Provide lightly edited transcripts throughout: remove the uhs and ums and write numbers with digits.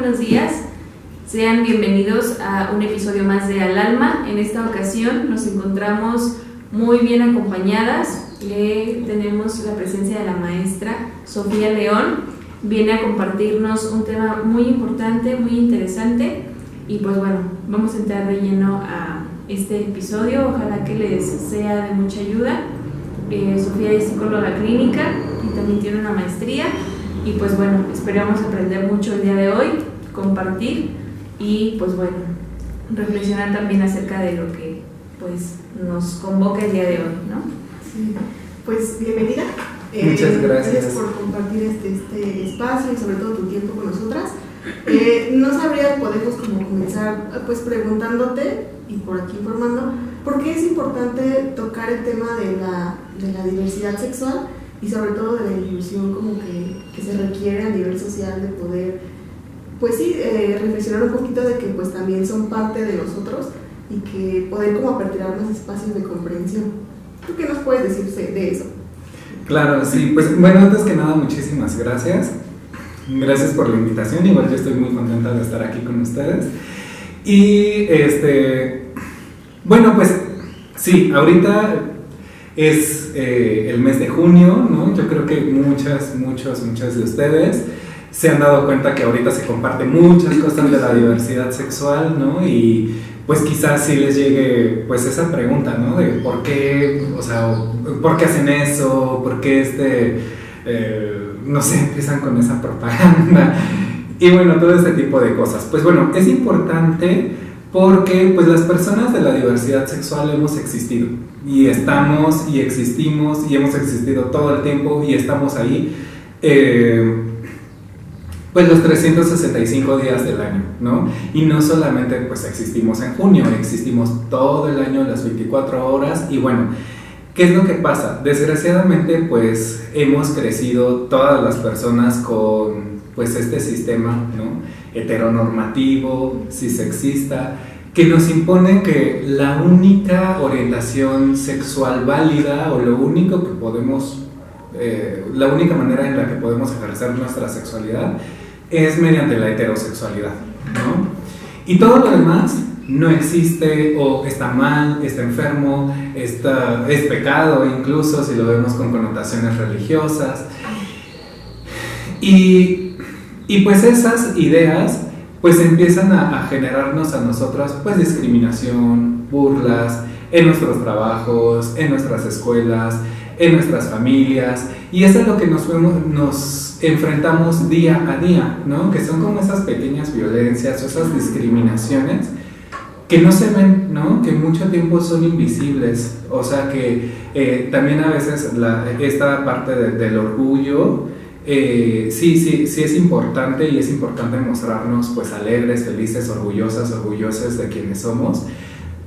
buenos días. Sean bienvenidos a un episodio más de Al Alma. En esta ocasión nos encontramos muy bien acompañadas. Tenemos la presencia de la maestra Sofía León. Viene a compartirnos un tema muy importante, muy interesante. Y pues bueno, vamos a entrar de lleno a este episodio. Ojalá que les sea de mucha ayuda. Sofía es psicóloga clínica y también tiene una maestría. Y pues bueno, esperamos aprender mucho el día de hoy, compartir y pues bueno, reflexionar también acerca de lo que pues nos convoca el día de hoy, ¿no? Sí, pues bienvenida. Muchas gracias. Gracias por compartir este espacio y sobre todo tu tiempo con nosotras. No sabría, podemos como comenzar pues preguntándote y por aquí informando, ¿por qué es importante tocar el tema de la diversidad sexual y sobre todo de la inclusión como que se requiere a nivel social de poder, pues sí, reflexionar un poquito de que pues también son parte de nosotros y que poder como aperturar más espacios de comprensión? ¿Tú qué nos puedes decir de eso? Claro, sí, pues bueno, antes que nada muchísimas gracias. Gracias por la invitación, igual yo estoy muy contenta de estar aquí con ustedes. Y bueno, pues sí, ahorita es el mes de junio, ¿no? Yo creo que muchos de ustedes se han dado cuenta que ahorita se comparten muchas cosas de la diversidad sexual, ¿no? Y pues quizás sí les llegue pues esa pregunta, ¿no? De por qué, o sea, ¿por qué hacen eso? ¿Por qué no sé, empiezan con esa propaganda? Y bueno, todo ese tipo de cosas. Pues bueno, es importante porque pues las personas de la diversidad sexual hemos existido y estamos y existimos y hemos existido todo el tiempo y estamos ahí pues los 365 días del año, ¿no? Y no solamente pues existimos en junio, existimos todo el año, las 24 horas. Y bueno, ¿qué es lo que pasa? Desgraciadamente pues hemos crecido todas las personas con pues este sistema, ¿no? Heteronormativo, cisexista, que nos impone que la única orientación sexual válida o lo único que podemos, la única manera en la que podemos ejercer nuestra sexualidad es mediante la heterosexualidad, ¿no? Y todo lo demás no existe o está mal, está enfermo, es pecado incluso si lo vemos con connotaciones religiosas. Y pues esas ideas pues empiezan a generarnos a nosotras pues discriminación, burlas en nuestros trabajos, en nuestras escuelas, en nuestras familias, y eso es lo que nos enfrentamos día a día, ¿no? Que son como esas pequeñas violencias o esas discriminaciones que no se ven, ¿no? Que mucho tiempo son invisibles. O sea que también a veces esta parte del orgullo sí es importante, y es importante mostrarnos pues alegres, felices, orgullosos de quienes somos,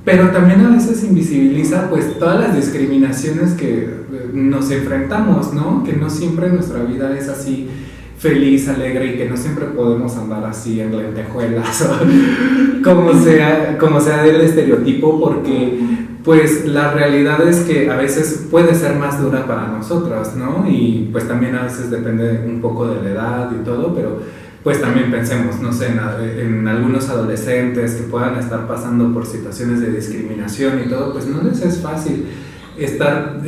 pero también a veces invisibiliza pues todas las discriminaciones que nos enfrentamos, ¿no? Que no siempre nuestra vida es así feliz, alegre, y que no siempre podemos andar así en lentejuelas o como sea del estereotipo, porque pues la realidad es que a veces puede ser más dura para nosotras, ¿no? Y pues también a veces depende un poco de la edad y todo, pero pues también pensemos, no sé, en algunos adolescentes que puedan estar pasando por situaciones de discriminación y todo, pues no les es fácil estar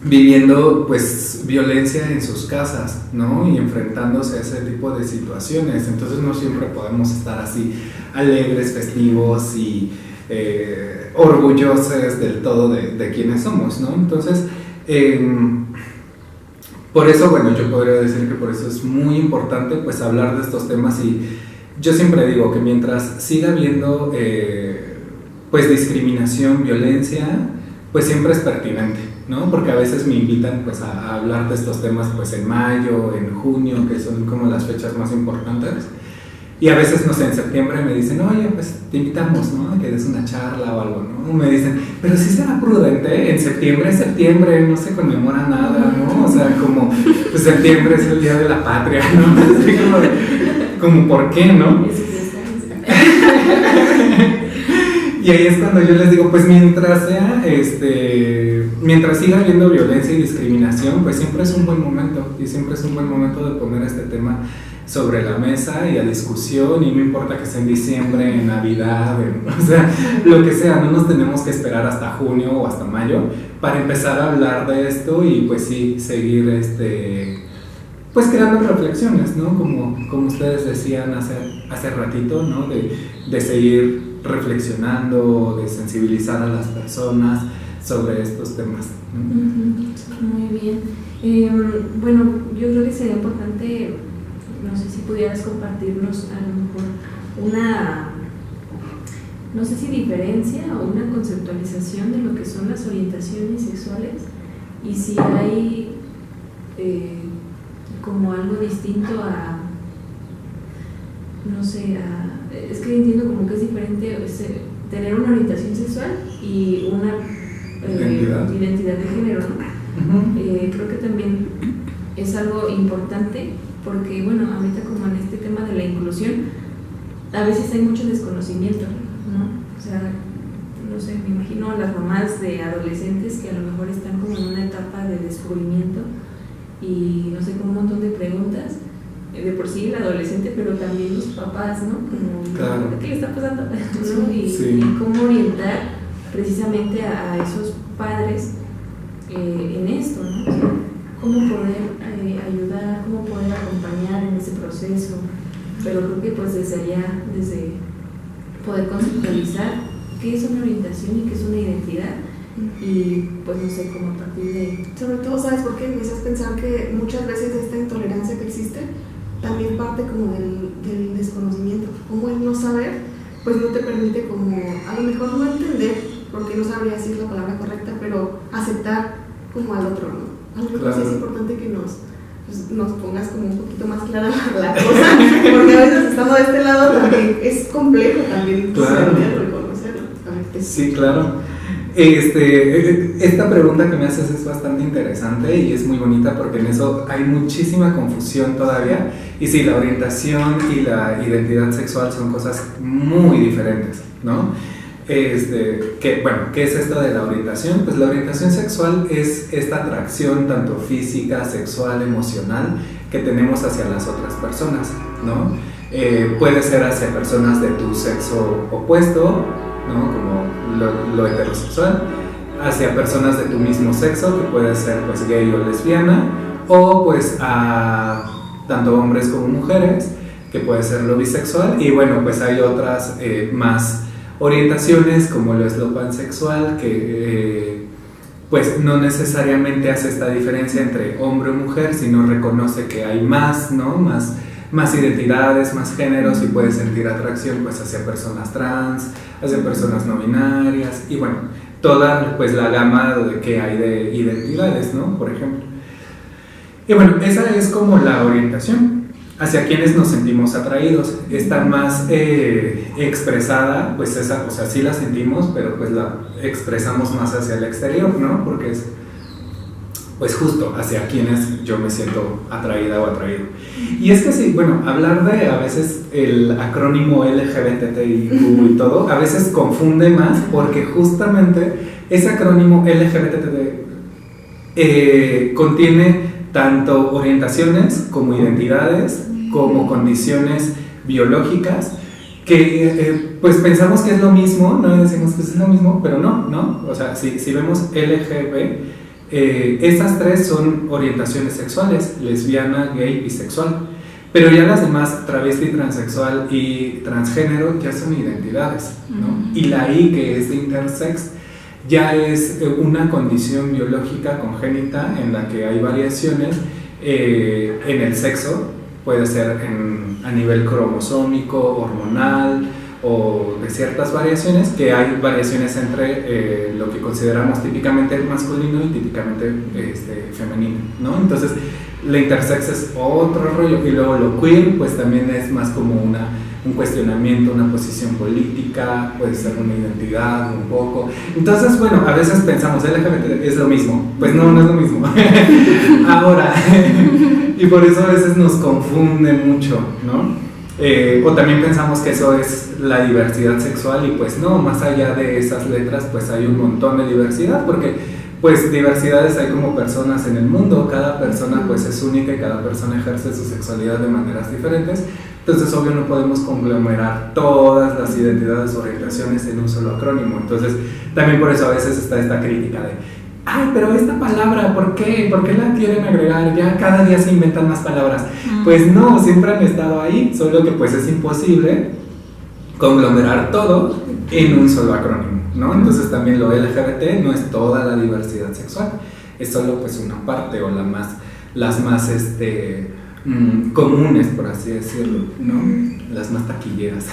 viviendo pues violencia en sus casas, ¿no? Y enfrentándose a ese tipo de situaciones. Entonces no siempre podemos estar así alegres, festivos y orgullosos del todo de quienes somos, ¿no? Entonces por eso, bueno, yo podría decir que por eso es muy importante pues hablar de estos temas. Y yo siempre digo que mientras siga habiendo pues discriminación, violencia, pues siempre es pertinente, ¿no? Porque a veces me invitan pues a hablar de estos temas pues en mayo, en junio, que son como las fechas más importantes. Y a veces, no sé, en septiembre me dicen, oye, pues te invitamos, ¿no? Que des una charla o algo, ¿no? Me dicen, pero sí será prudente, en septiembre no se conmemora nada, ¿no? O sea, como, pues septiembre es el día de la patria, ¿no? Así como ¿por qué, no? Y ahí es cuando yo les digo, pues mientras siga habiendo violencia y discriminación, pues siempre es un buen momento, y siempre es un buen momento de poner este tema sobre la mesa y a discusión, y no importa que sea en diciembre, en Navidad, o sea, lo que sea, no nos tenemos que esperar hasta junio o hasta mayo para empezar a hablar de esto y pues sí, seguir pues creando reflexiones, ¿no? Como ustedes decían hace ratito, ¿no? De seguir reflexionando, de sensibilizar a las personas sobre estos temas. Muy bien. Bueno, yo creo que sería importante, no sé si pudieras compartirnos a lo mejor una, no sé si diferencia o una conceptualización de lo que son las orientaciones sexuales y si hay como algo distinto a, no sé, es que entiendo como que es diferente tener una orientación sexual y una identidad de género, ¿no? Creo que también es algo importante porque, bueno, ahorita como en este tema de la inclusión, a veces hay mucho desconocimiento, ¿no? O sea, no sé, me imagino a las mamás de adolescentes que a lo mejor están como en una etapa de descubrimiento y, no sé, con un montón de preguntas, de por sí el adolescente, pero también los papás, ¿no? Como, claro. ¿qué le está pasando? ¿No? Sí. Y cómo orientar precisamente a esos padres en esto, ¿no? O sea, cómo poder ayudar, cómo poder acompañar en ese proceso, pero creo que pues desde poder conceptualizar qué es una orientación y qué es una identidad y pues no sé, cómo a partir de... Sobre todo, ¿sabes por qué? Me haces pensar que muchas veces esta intolerancia que existe también parte como del desconocimiento, como el no saber, pues no te permite como, a lo mejor no entender, porque no sabría decir la palabra correcta, pero aceptar como al otro, ¿no? A lo mejor sí es importante que nos pongas como un poquito más clara la cosa, porque a veces estando de este lado también es complejo también reconocerlo. Sí, claro. Esta pregunta que me haces es bastante interesante y es muy bonita porque en eso hay muchísima confusión todavía. Y sí, la orientación y la identidad sexual son cosas muy diferentes, ¿no? ¿Qué es esto de la orientación? Pues la orientación sexual es esta atracción tanto física, sexual, emocional que tenemos hacia las otras personas, ¿no? Puede ser hacia personas de tu sexo opuesto, ¿no? Como lo heterosexual, hacia personas de tu mismo sexo, que puede ser pues gay o lesbiana, o pues a tanto hombres como mujeres, que puede ser lo bisexual, y bueno, pues hay otras más orientaciones como lo es lo pansexual, que pues no necesariamente hace esta diferencia entre hombre o mujer, sino reconoce que hay más, ¿no? Más identidades, más géneros, y puede sentir atracción pues hacia personas trans, hacia personas no binarias, y bueno, toda pues la gama que hay de identidades, ¿no? Por ejemplo. Y bueno, esa es como la orientación hacia quienes nos sentimos atraídos. Está más expresada, pues esa, o sea, sí la sentimos, pero pues la expresamos más hacia el exterior, ¿no? Porque es pues justo hacia quienes yo me siento atraída o atraído. Y es que sí, bueno, hablar de a veces el acrónimo LGBTIQ y todo, a veces confunde más porque justamente ese acrónimo LGBTIQ contiene tanto orientaciones como identidades, como condiciones biológicas, que pues pensamos que es lo mismo, ¿no? Decimos que es lo mismo, pero no. O sea, si vemos LGBT, esas tres son orientaciones sexuales: lesbiana, gay, bisexual. Pero ya las demás, travesti, transexual y transgénero, ya son identidades, ¿no? Y la I, que es de intersex, ya es una condición biológica congénita en la que hay variaciones en el sexo. Puede ser a nivel cromosómico, hormonal o de ciertas variaciones, que hay variaciones entre lo que consideramos típicamente masculino y típicamente femenino, ¿no? Entonces la intersex es otro rollo, y luego lo queer pues también es más como un cuestionamiento, una posición política, puede ser una identidad un poco. Entonces, bueno, a veces pensamos LGBT es lo mismo, pues no es lo mismo. Ahora, y por eso a veces nos confunde mucho, ¿no? O también pensamos que eso es la diversidad sexual y pues no, más allá de esas letras pues hay un montón de diversidad, porque pues diversidades hay como personas en el mundo, cada persona pues es única y cada persona ejerce su sexualidad de maneras diferentes. Entonces obvio no podemos conglomerar todas las identidades o orientaciones en un solo acrónimo. Entonces también por eso a veces está esta crítica de ay, pero esta palabra, ¿por qué? ¿Por qué la quieren agregar? Ya cada día se inventan más palabras. Pues no, siempre han estado ahí, solo que pues es imposible conglomerar todo en un solo acrónimo, ¿no? Entonces también lo LGBT no es toda la diversidad sexual, es solo pues una parte o las más comunes, por así decirlo, ¿no? Las más taquilleras.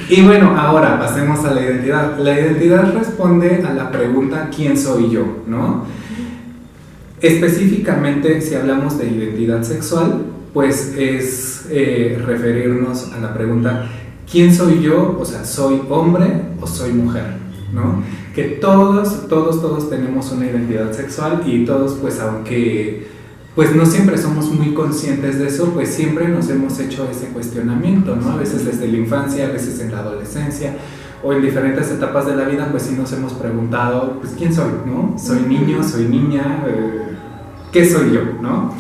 Y bueno, ahora pasemos a la identidad. La identidad responde a la pregunta ¿quién soy yo?, ¿no? Específicamente, si hablamos de identidad sexual, pues es referirnos a la pregunta ¿quién soy yo? O sea, ¿soy hombre o soy mujer?, ¿no? Que todos tenemos una identidad sexual y todos, pues aunque pues no siempre somos muy conscientes de eso, pues siempre nos hemos hecho ese cuestionamiento, ¿no? A veces desde la infancia, a veces en la adolescencia o en diferentes etapas de la vida, pues sí nos hemos preguntado, pues ¿quién soy?, ¿no? ¿Soy niño? ¿Soy niña? ¿Qué soy yo?, ¿no?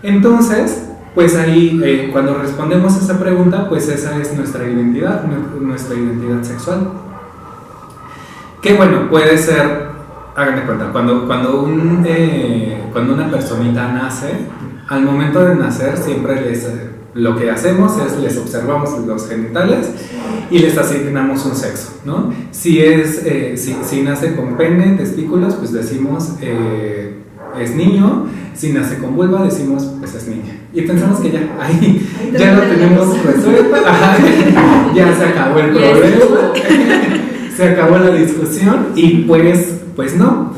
Entonces, pues ahí cuando respondemos a esa pregunta, pues esa es nuestra identidad sexual. Que bueno, puede ser, hagan de cuenta, cuando una personita nace, al momento de nacer siempre lo que hacemos es les observamos los genitales y les asignamos un sexo, ¿no? Si nace con pene, testículos, pues decimos es niño. Si nace con vulva, decimos pues es niña. Y pensamos que ya lo tenemos resuelto, ya se acabó el problema, se acabó la discusión y pues no.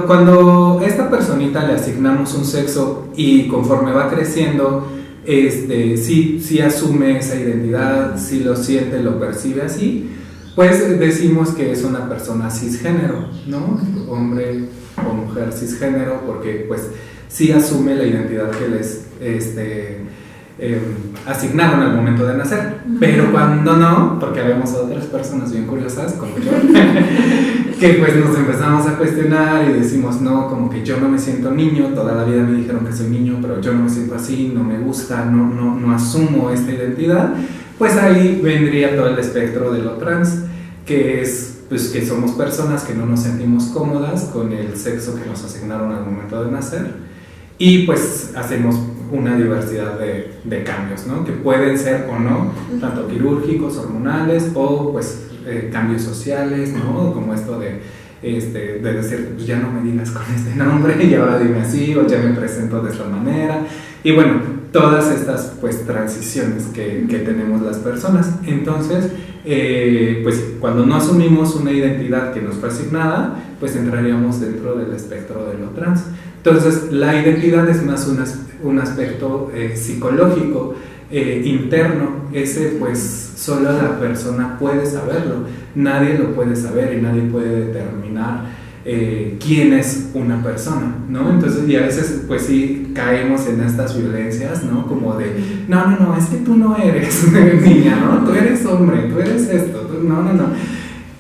Cuando a esta personita le asignamos un sexo y conforme va creciendo, sí asume esa identidad, sí lo siente, lo percibe así, pues decimos que es una persona cisgénero, ¿no? Hombre o mujer cisgénero, porque pues sí asume la identidad que les asignaron al momento de nacer. Pero cuando no, porque vemos a otras personas bien curiosas como yo, que pues nos empezamos a cuestionar y decimos no, como que yo no me siento niño, toda la vida me dijeron que soy niño, pero yo no me siento así, no me gusta, no asumo esta identidad, pues ahí vendría todo el espectro de lo trans, que es pues que somos personas que no nos sentimos cómodas con el sexo que nos asignaron al momento de nacer y pues hacemos una diversidad de cambios, ¿no? Que pueden ser o no, tanto quirúrgicos, hormonales o pues cambios sociales, ¿no? Como esto de decir, pues ya no me digas con este nombre y ahora dime así, o ya me presento de esta manera, y bueno, todas estas pues transiciones que tenemos las personas. Entonces, pues cuando no asumimos una identidad que nos fue asignada, pues entraríamos dentro del espectro de lo trans. Entonces, la identidad es más un aspecto psicológico, interno. Ese pues solo la persona puede saberlo, nadie lo puede saber y nadie puede determinar quién es una persona, ¿no? Entonces, y a veces pues sí caemos en estas violencias, ¿no? Como de, no, es que tú no eres niña, ¿no? Tú eres hombre, tú eres esto, no.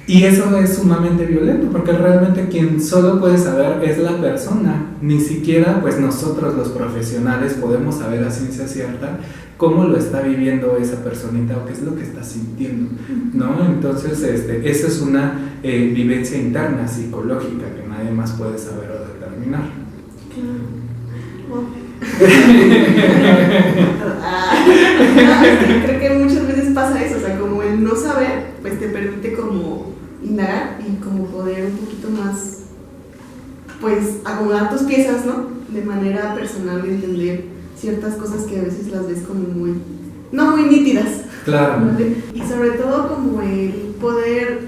Y eso es sumamente violento, porque realmente quien solo puede saber es la persona, ni siquiera pues nosotros los profesionales podemos saber a ciencia cierta cómo lo está viviendo esa personita o qué es lo que está sintiendo, ¿no? Entonces, esa es una vivencia interna, psicológica, que nadie más puede saber o determinar. Creo que muchas veces pasa eso, o sea, como el no saber, pues te permite como indagar y como poder un poquito más, pues acomodar tus piezas, ¿no? De manera personal, de entender ciertas cosas que a veces las ves como no muy nítidas. Claro. ¿Vale? Y sobre todo como el poder,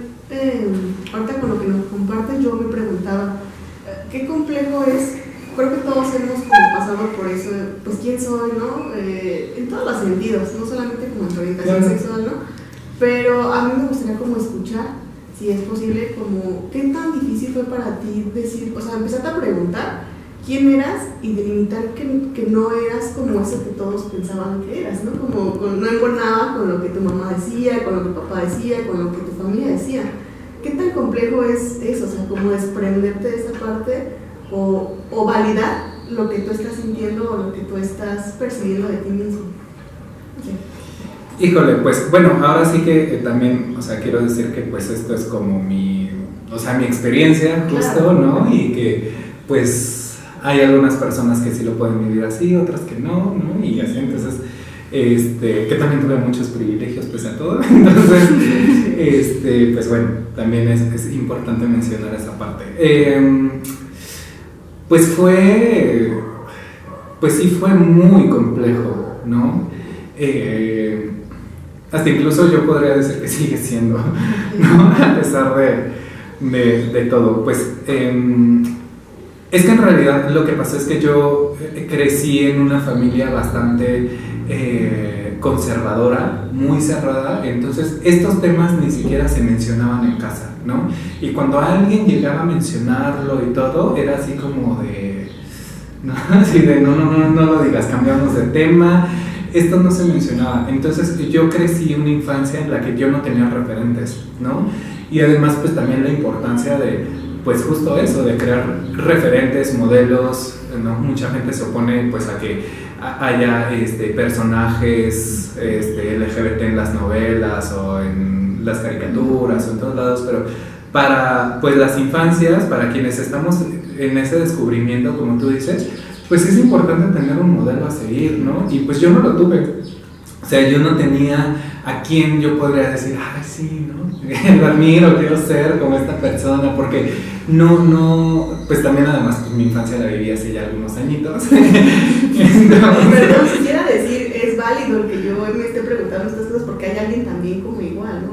ahorita con lo que nos compartes, yo me preguntaba, ¿qué complejo es? Creo que todos hemos como pasado por eso, pues quién soy, ¿no? En todos los sentidos, no solamente como en orientación sexual, ¿no? Pero a mí me gustaría como escuchar, si es posible, como qué tan difícil fue para ti decir, o sea, empezarte a preguntar quién eras y delimitar que no eras como eso que todos pensaban que eras, ¿no? Como no embonaba con lo que tu mamá decía, con lo que tu papá decía, con lo que tu familia decía. ¿Qué tan complejo es eso? O sea, como desprenderte de esa parte o validar lo que tú estás sintiendo o lo que tú estás percibiendo de ti mismo. Sí. Híjole, pues bueno, ahora sí que también, o sea, quiero decir que pues esto es como mi experiencia justo, claro, ¿no? Y que pues hay algunas personas que sí lo pueden vivir así, otras que no, ¿no? Y así, entonces, que también tuve muchos privilegios pese a todo, entonces, pues bueno, también es importante mencionar esa parte. Pues sí fue muy complejo, ¿no? Hasta incluso yo podría decir que sigue siendo, ¿no? A pesar de todo. Pues es que en realidad lo que pasó es que yo crecí en una familia bastante conservadora, muy cerrada, entonces estos temas ni siquiera se mencionaban en casa, ¿no? Y cuando alguien llegaba a mencionarlo y todo, era así como de, ¿no? Así de no lo digas, cambiamos de tema, esto no se mencionaba. Entonces yo crecí una infancia en la que yo no tenía referentes, ¿no? Y además pues también la importancia de, pues justo eso, de crear referentes, modelos, ¿no? Mucha gente se opone pues a que haya personajes LGBT en las novelas o en las caricaturas o en todos lados, pero para pues las infancias, para quienes estamos en ese descubrimiento, como tú dices, pues es importante tener un modelo a seguir, ¿no? Y pues yo no lo tuve, o sea, yo no tenía a quien yo podría decir, ay, sí, ¿no? Lo admiro, quiero ser como esta persona, porque pues también además pues, mi infancia la viví hace ya algunos añitos. Perdón, quisiera decir, es válido el que yo me esté preguntando estas cosas porque hay alguien también como igual, ¿no?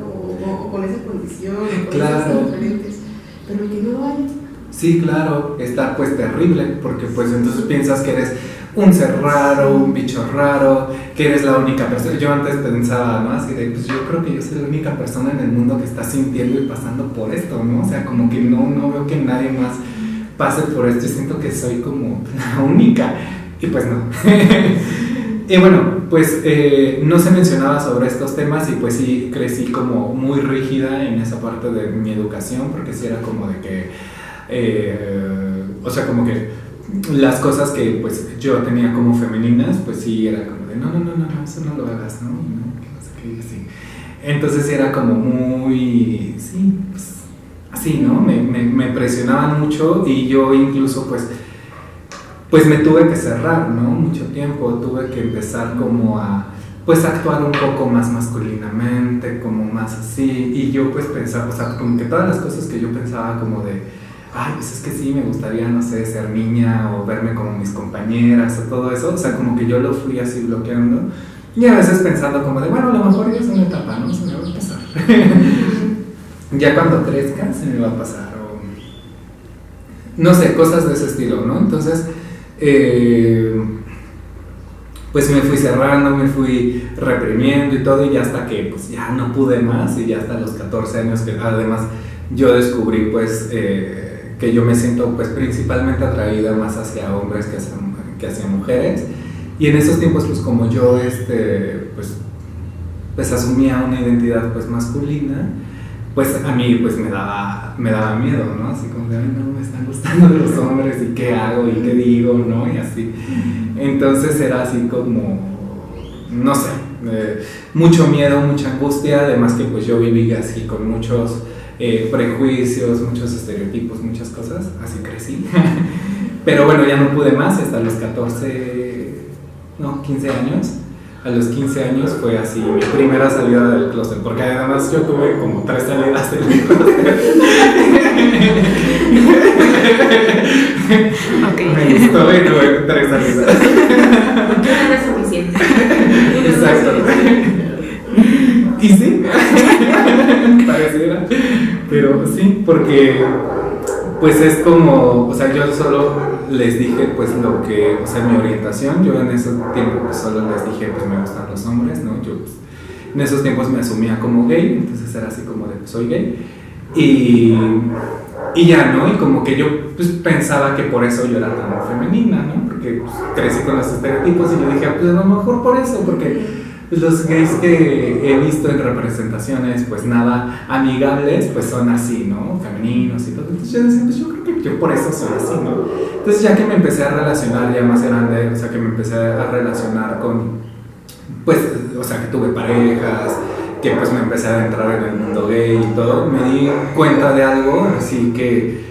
O con esa condición, o con esas diferentes, pero el que no lo hay. Sí, claro, está pues terrible, porque pues entonces piensas que eres un ser raro, un bicho raro, que eres la única persona. Yo antes pensaba, ¿no? Así de, pues yo creo que yo soy la única persona en el mundo que está sintiendo y pasando por esto, ¿no? O sea, como que no veo que nadie más pase por esto y siento que soy como la única. Y pues no. Y bueno, pues no se mencionaba sobre estos temas y pues sí crecí como muy rígida en esa parte de mi educación, porque sí era como de que, o sea, como que las cosas que pues yo tenía como femeninas, pues sí era como de no, eso no lo hagas, ¿no? No sé qué, así. Entonces era como muy, sí, pues así, ¿no? Me presionaban mucho y yo incluso pues me tuve que cerrar, ¿no? Mucho tiempo, tuve que empezar como a pues actuar un poco más masculinamente, como más así, y yo pues pensaba, o sea, como que todas las cosas que yo pensaba como de ay, pues es que sí, me gustaría, no sé, ser niña o verme como mis compañeras o todo eso, o sea, como que yo lo fui así bloqueando y a veces pensando como de, bueno, a lo mejor ya es una etapa, ¿no? Se me va a pasar. Ya cuando crezca se me va a pasar o no sé, cosas de ese estilo, ¿no? Entonces, pues me fui cerrando, me fui reprimiendo y todo y ya hasta que pues ya no pude más y ya hasta los 14 años que además yo descubrí pues que yo me siento pues principalmente atraída más hacia hombres que hacia mujeres y en esos tiempos pues como yo pues asumía una identidad pues masculina, pues a mí pues me daba miedo, ¿no? Así como de, ay, no, me están gustando los hombres y qué hago y qué digo, ¿no? Y así, entonces era así como, no sé, mucho miedo, mucha angustia, además que pues yo viví así con muchos prejuicios, muchos estereotipos, muchas cosas, así crecí. Pero bueno, ya no pude más hasta los 15 años. A los 15 años fue así mi primera salida del closet, porque además yo tuve como 3 salidas del closet. Okay. Me gustó y tuve 3 salidas. Una no es suficiente. Exacto. Y sí, pareciera, pero sí, porque pues es como, o sea, yo solo les dije pues lo que, o sea, mi orientación, yo en ese tiempo pues solo les dije pues me gustan los hombres, ¿no? Yo pues, en esos tiempos me asumía como gay, entonces era así como de pues soy gay, Y ya, ¿no? Y como que yo pues, pensaba que por eso yo era tan femenina, ¿no? Porque pues, crecí con los estereotipos y yo dije, pues a lo mejor por eso, porque los gays que he visto en representaciones, pues nada amigables, pues son así, ¿no? Femeninos y todo. Entonces yo decía, pues yo creo que yo por eso soy así, ¿no? Entonces ya que me empecé a relacionar ya más grande, o sea, que me empecé a relacionar con, pues, o sea, que tuve parejas, que pues me empecé a adentrar en el mundo gay y todo, me di cuenta de algo, así que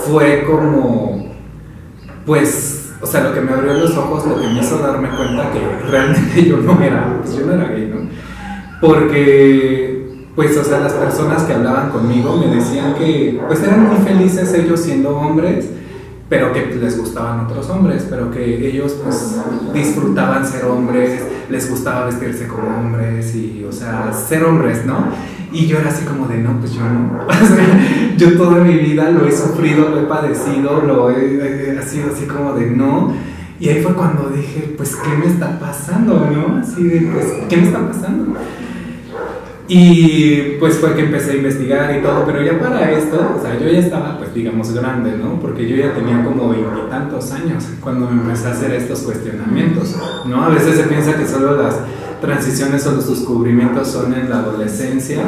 fue como, pues, o sea, lo que me abrió los ojos, lo que me hizo darme cuenta que realmente yo no era gay, ¿no? Porque, pues, o sea, las personas que hablaban conmigo me decían que, pues, eran muy felices ellos siendo hombres, pero que les gustaban otros hombres, pero que ellos pues disfrutaban ser hombres, les gustaba vestirse como hombres y, o sea, ser hombres, ¿no? Y yo era así como de, no, pues yo no. O sea, yo toda mi vida lo he sufrido, lo he padecido, ha sido así como de no. Y ahí fue cuando dije, pues, ¿qué me está pasando, no? Así de, pues, ¿qué me está pasando? Y pues fue que empecé a investigar y todo, pero ya para esto, o sea, yo ya estaba, pues digamos, grande, ¿no? Porque yo ya tenía como 20 y tantos años cuando me empecé a hacer estos cuestionamientos, ¿no? A veces se piensa que solo las transiciones o los descubrimientos son en la adolescencia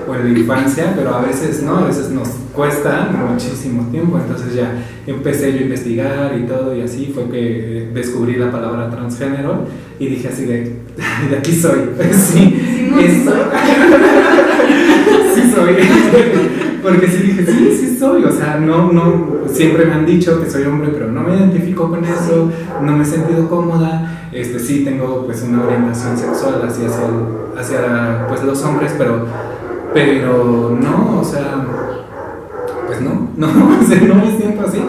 o en la infancia, pero a veces no, a veces nos cuesta muchísimo tiempo. Entonces ya empecé yo a investigar y todo, y así fue que descubrí la palabra transgénero y dije así de aquí soy, sí, soy. Sí soy, porque sí dije, sí soy, o sea, no, siempre me han dicho que soy hombre, pero no me identifico con eso, no me he sentido cómoda. Sí tengo pues una orientación sexual hacia pues los hombres, pero no, o sea, pues no, o sea, no me siento así.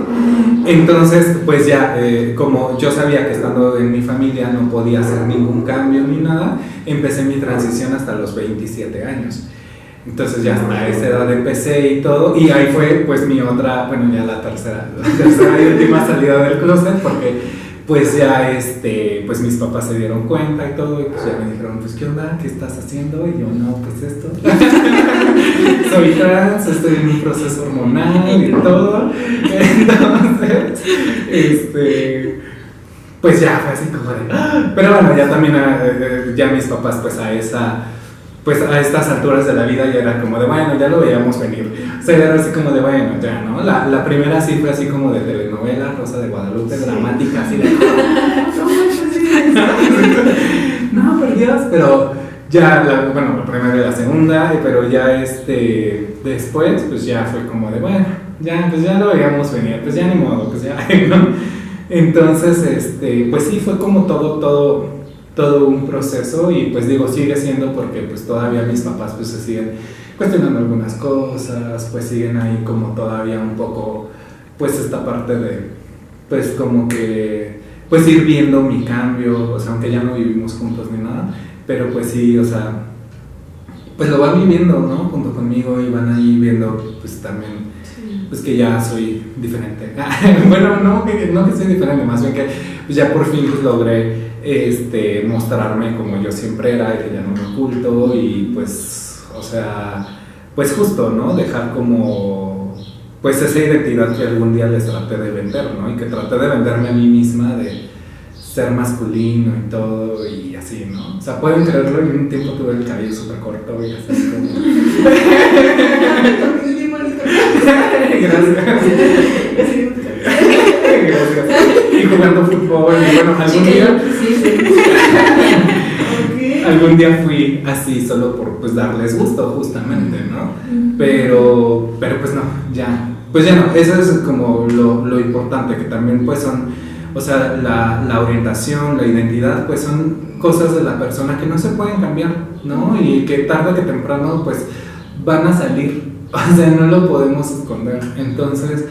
Entonces, pues ya, como yo sabía que estando en mi familia no podía hacer ningún cambio ni nada, empecé mi transición hasta los 27 años. Entonces ya hasta esa edad empecé y todo, y ahí fue pues mi otra, bueno, ya la tercera y última salida del closet, porque pues ya pues mis papás se dieron cuenta y todo, y pues ya me dijeron, pues ¿qué onda? ¿Qué estás haciendo? Y yo, no, pues esto. Soy trans, estoy en un proceso hormonal y todo. Entonces, pues ya fue así como de... Pero bueno, ya también, ya mis papás pues a estas alturas de la vida ya era como de, bueno, ya lo veíamos venir. O sea, era así como de, bueno, ya, ¿no? La primera sí fue así como de telenovela, Rosa de Guadalupe, sí. Dramática, así de... No, por Dios, pero ya, la primera y la segunda, pero ya después, pues ya fue como de, bueno, ya, pues ya lo veíamos venir, pues ya ni modo, pues ya, ¿no? Entonces, pues sí, fue como todo un proceso, y pues digo, sigue siendo porque pues todavía mis papás pues se siguen cuestionando algunas cosas, pues siguen ahí como todavía un poco pues esta parte de pues como que pues ir viendo mi cambio, o sea, aunque ya no vivimos juntos ni nada, pero pues sí, o sea, pues lo van viviendo, ¿no? Junto conmigo, y van ahí viendo pues también pues que ya soy diferente. Bueno, no que soy diferente, más bien que pues ya por fin pues logré mostrarme como yo siempre era, y que ya no me oculto, y pues, o sea, pues justo, ¿no? Dejar como, pues esa identidad que algún día les traté de vender, ¿no? Y que traté de venderme a mí misma, de ser masculino y todo, y así, ¿no? O sea, pueden creerlo, y un tiempo tuve el cabello súper corto y así como... Gracias. Y jugando fútbol, y bueno, algún día fui así solo por pues darles gusto, justamente, ¿no? Pero pues no, ya no, eso es como lo importante, que también pues son, o sea, la orientación, la identidad, pues son cosas de la persona que no se pueden cambiar, ¿no? Y que tarde que temprano pues van a salir, o sea, no lo podemos esconder. Entonces,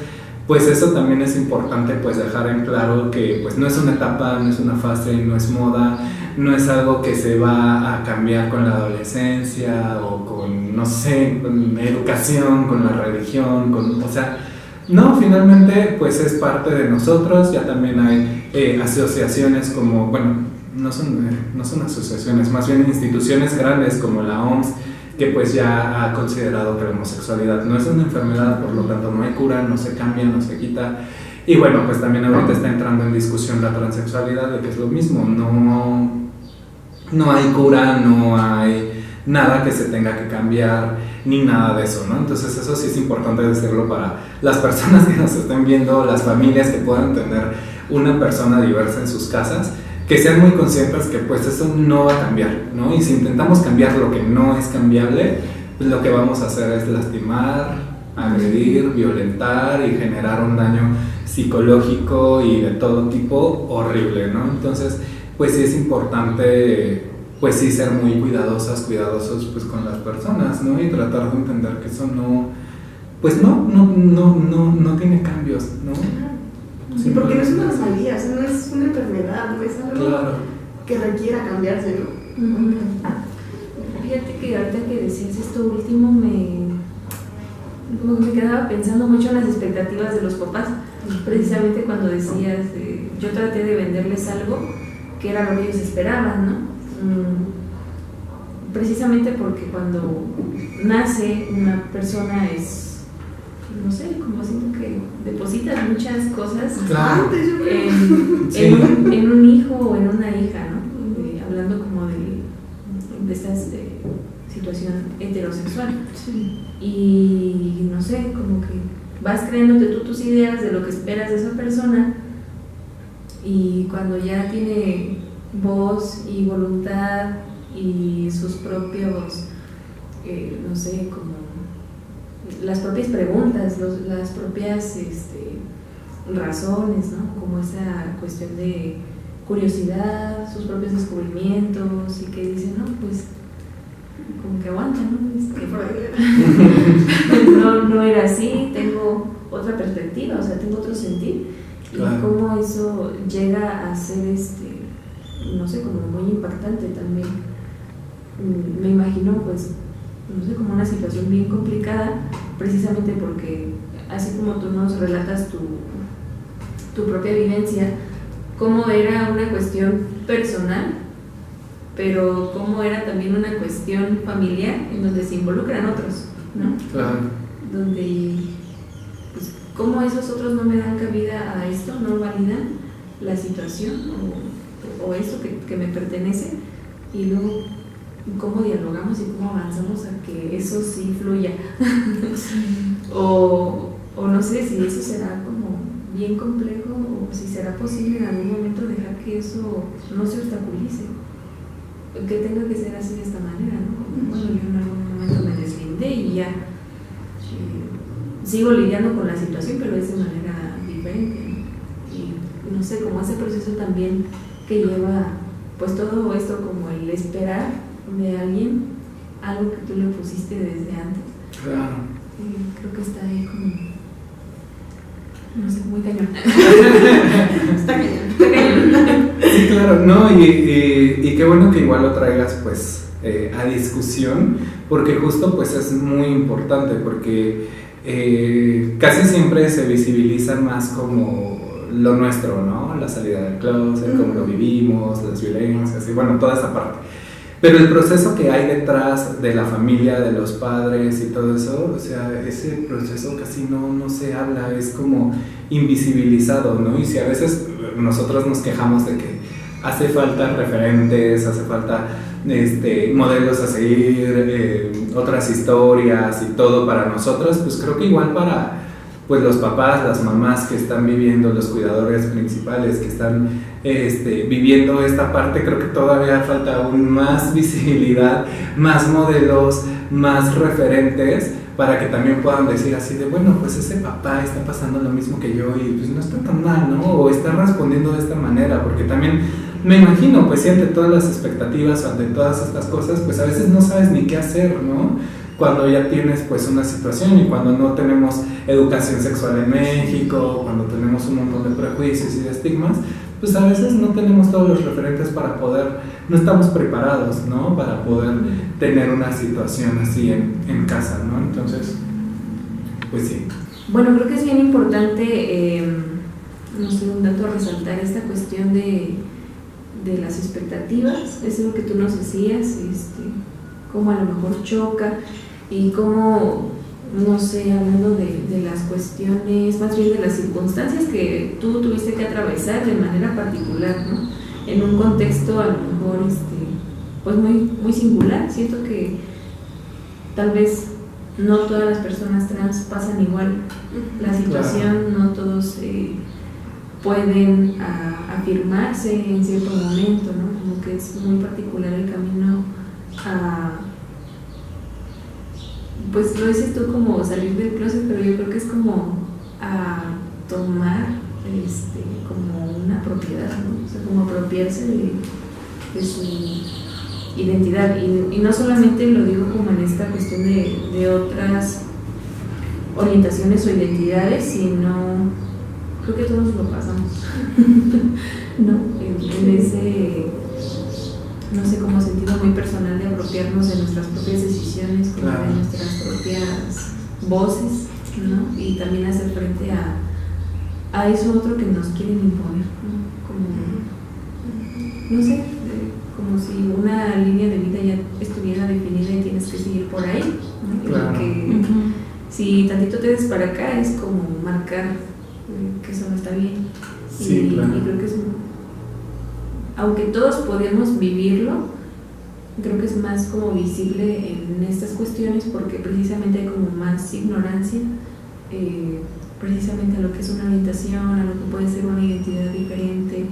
pues eso también es importante, pues dejar en claro que pues no es una etapa, no es una fase, no es moda, no es algo que se va a cambiar con la adolescencia o con, no sé, con educación, con la religión, o sea, no, finalmente pues es parte de nosotros. Ya también hay asociaciones como, bueno, no son asociaciones, más bien instituciones grandes como la OMS, que pues ya ha considerado que la homosexualidad no es una enfermedad, por lo tanto no hay cura, no se cambia, no se quita. Y bueno, pues también ahorita está entrando en discusión la transexualidad, de que es lo mismo, no hay cura, no hay nada que se tenga que cambiar, ni nada de eso, ¿no? Entonces eso sí es importante decirlo para las personas que nos estén viendo, las familias que puedan tener una persona diversa en sus casas, que sean muy conscientes que pues eso no va a cambiar, ¿no? Y si intentamos cambiar lo que no es cambiable, pues lo que vamos a hacer es lastimar, agredir, violentar y generar un daño psicológico y de todo tipo horrible, ¿no? Entonces, pues sí es importante, pues sí ser muy cuidadosos pues con las personas, ¿no? Y tratar de entender que eso no, pues no tiene cambios, ¿no? Sí, porque no es una anomalía, o sea, no es una enfermedad, no es algo Claro. que requiera cambiarse, ¿no? Fíjate que ahorita que decías esto último, como que me quedaba pensando mucho en las expectativas de los papás, precisamente cuando decías, yo traté de venderles algo que era lo que ellos esperaban, ¿no? Precisamente porque cuando nace una persona es, no sé, como siento que depositas muchas cosas Claro. Sí. en un hijo o en una hija, ¿no? Hablando como de esta situación heterosexual. Sí. Y no sé, como que vas creándote tú tus ideas de lo que esperas de esa persona, y cuando ya tiene voz y voluntad y sus propios, no sé, como las propias preguntas, las propias razones, ¿no? Como esa cuestión de curiosidad, sus propios descubrimientos, y que dicen, no, pues como que aguanta, ¿no? No era así, tengo otra perspectiva, o sea, tengo otro sentir. Claro. Y cómo eso llega a ser, no sé, como muy impactante también. Me imagino, pues, no sé, como una situación bien complicada, precisamente porque, así como tú nos relatas tu propia vivencia, cómo era una cuestión personal, pero cómo era también una cuestión familiar en donde se involucran otros, ¿no? Claro. Donde, pues, cómo esos otros no me dan cabida a esto, no validan la situación o esto que me pertenece, y luego cómo dialogamos y cómo avanzamos a que eso sí fluya. o no sé si eso será como bien complejo, o si será posible en algún momento dejar que eso no se obstaculice, que tenga que ser así de esta manera, ¿no? Bueno, yo en algún momento me deslindé y ya sigo lidiando con la situación, pero es de manera diferente, ¿no? Y no sé, como ese proceso también que lleva pues todo esto, como el esperar de alguien algo que tú le pusiste desde antes. Claro. Creo que está ahí como, no sé, muy cañón. Está cañón. Sí, claro, no, y qué bueno que igual lo traigas pues a discusión, porque justo pues es muy importante, porque casi siempre se visibiliza más como lo nuestro, ¿no? La salida del closet, cómo lo vivimos, las violencias y bueno, toda esa parte. Pero el proceso que hay detrás de la familia, de los padres y todo eso, o sea, ese proceso casi no se habla, es como invisibilizado, ¿no? Y si a veces nosotros nos quejamos de que hace falta referentes, hace falta modelos a seguir, otras historias y todo para nosotros, pues creo que igual para pues los papás, las mamás que están viviendo, los cuidadores principales que están viviendo esta parte, creo que todavía falta aún más visibilidad, más modelos, más referentes, para que también puedan decir así de, bueno, pues ese papá está pasando lo mismo que yo y pues no está tan mal, ¿no? O está respondiendo de esta manera, porque también me imagino, pues sí, ante todas las expectativas, ante todas estas cosas, pues a veces no sabes ni qué hacer, ¿no? Cuando ya tienes pues una situación y cuando no tenemos educación sexual en México, cuando tenemos un montón de prejuicios y de estigmas, pues a veces no tenemos todos los referentes para poder, no estamos preparados, ¿no? Para poder tener una situación así en casa, ¿no? Entonces, pues sí. Bueno, creo que es bien importante, no sé, un dato a resaltar, esta cuestión de las expectativas, es lo que tú nos decías, cómo a lo mejor choca y cómo, no sé, hablando de las cuestiones, más bien de las circunstancias que tú tuviste que atravesar de manera particular, ¿no? En un contexto a lo mejor pues muy, muy singular. Siento que tal vez no todas las personas trans pasan igual la situación, claro. No todos pueden afirmarse en cierto momento, ¿no? Como que es muy particular el camino a, pues lo dices tú, como salir del closet, pero yo creo que es como a tomar como una propiedad, ¿no? O sea, como apropiarse de su identidad, y no solamente lo digo como en esta cuestión de otras orientaciones o identidades, sino creo que todos lo pasamos ¿no? En ese, no sé, como sentido muy personal de apropiarnos de nuestras propias decisiones, como claro. De nuestras propias voces, ¿no? Y también hacer frente a eso otro que nos quieren imponer, ¿no? Como, no sé, como si una línea de vida ya estuviera definida y tienes que seguir por ahí, ¿no? Claro. Que si tantito te des para acá es como marcar que eso no está bien. Sí, claro. Y creo que es, aunque todos podemos vivirlo, creo que es más como visible en estas cuestiones porque precisamente hay como más ignorancia precisamente a lo que es una orientación, a lo que puede ser una identidad diferente,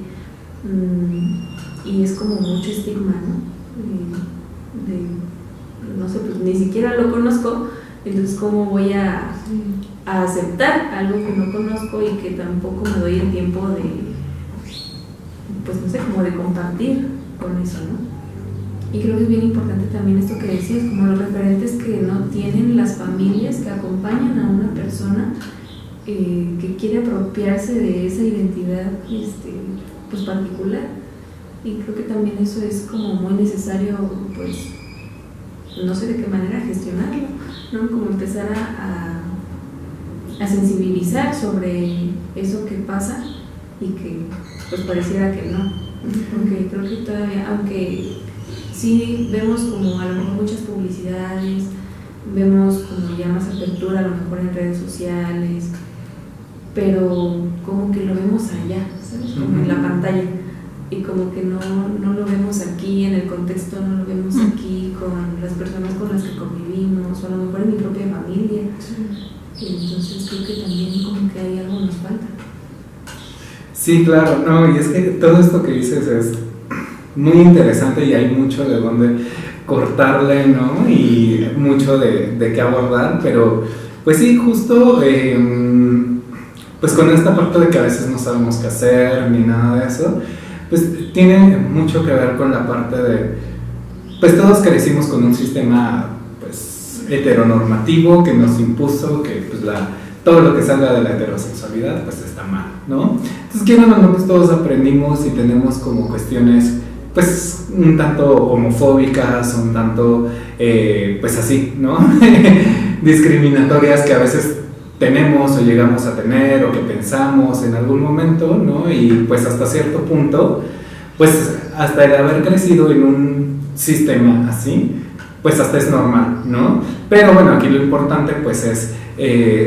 y es como mucho estigma, ¿no? No sé, pues ni siquiera lo conozco, entonces cómo voy a aceptar algo que no conozco y que tampoco me doy el tiempo de, pues no sé, como de compartir con eso, ¿no? Y creo que es bien importante también esto que decías, como los referentes que no tienen las familias que acompañan a una persona que quiere apropiarse de esa identidad pues particular. Y creo que también eso es como muy necesario, pues no sé de qué manera gestionarlo, ¿no? Como empezar a sensibilizar sobre eso que pasa y que pues pareciera que no, porque creo que todavía, aunque sí vemos como a lo mejor muchas publicidades, vemos como ya más apertura a lo mejor en redes sociales, pero como que lo vemos allá, ¿sabes? Como en la pantalla, y como que no lo vemos aquí en el contexto, no lo vemos aquí con las personas con las que convivimos, o a lo mejor en mi propia familia. Y entonces creo que también como que hay algo nos falta. Sí, claro, no, y es que todo esto que dices es muy interesante y hay mucho de dónde cortarle, ¿no? Y mucho de qué abordar, pero pues sí, justo pues con esta parte de que a veces no sabemos qué hacer ni nada de eso, pues tiene mucho que ver con la parte de, pues todos crecimos con un sistema pues heteronormativo que nos impuso que pues todo lo que salga de la heterosexualidad pues está mal, ¿no? Entonces quieran o no, pues todos aprendimos y tenemos como cuestiones pues un tanto homofóbicas, un tanto pues así, ¿no? discriminatorias que a veces tenemos o llegamos a tener o que pensamos en algún momento, ¿no? Y pues hasta cierto punto, pues hasta el haber crecido en un sistema así, pues hasta es normal, ¿no? Pero bueno, aquí lo importante pues es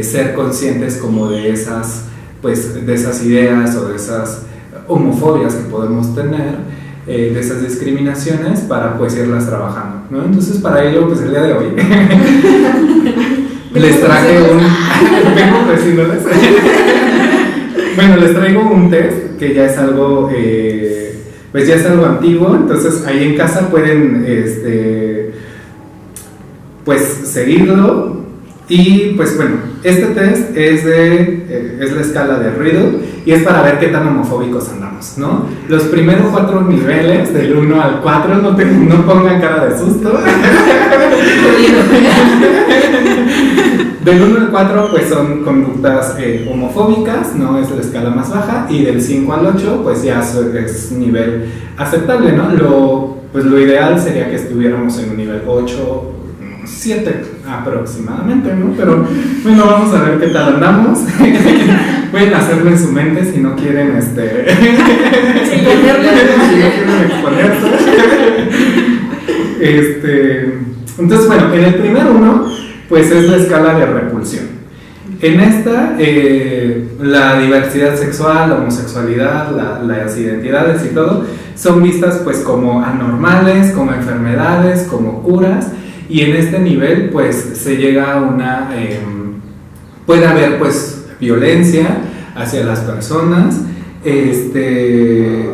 ser conscientes como de esas, pues de esas ideas o de esas homofobias que podemos tener, de esas discriminaciones para pues irlas trabajando, ¿no? Entonces para ello pues el día de hoy les traje vengo ofreciéndoles bueno, les traigo un test que ya es algo pues ya es algo antiguo, entonces ahí en casa pueden pues seguirlo. Y pues bueno, este test es la escala de Riddle y es para ver qué tan homofóbicos andamos, ¿no? Los primeros 4 niveles, del 1 al 4, no pongan cara de susto. Del 1 al 4 pues son conductas homofóbicas, ¿no? Es la escala más baja, y del 5 al 8 pues ya es nivel aceptable, ¿no? Lo ideal sería que estuviéramos en un nivel 8, 7 aproximadamente, ¿no? Pero bueno, vamos a ver qué tal andamos. Pueden hacerlo en su mente si no quieren si no quieren exponerse. Entonces, bueno, en el primer uno, pues es la escala de repulsión. En esta, la diversidad sexual, la homosexualidad, las identidades y todo, son vistas pues como anormales, como enfermedades, como curas, y en este nivel pues se llega a una, puede haber pues violencia hacia las personas,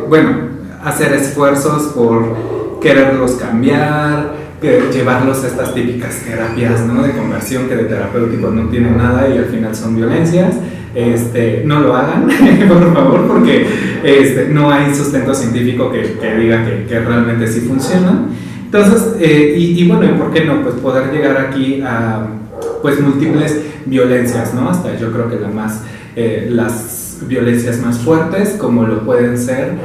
bueno, hacer esfuerzos por quererlos cambiar, llevarlos a estas típicas terapias, ¿no?, de conversión que de terapéutico no tienen nada y al final son violencias. No lo hagan, por favor, porque no hay sustento científico que diga que realmente sí funciona. Entonces, y bueno, ¿y por qué no? Pues poder llegar aquí a pues múltiples violencias, ¿no? Hasta yo creo que las violencias más fuertes, como lo pueden ser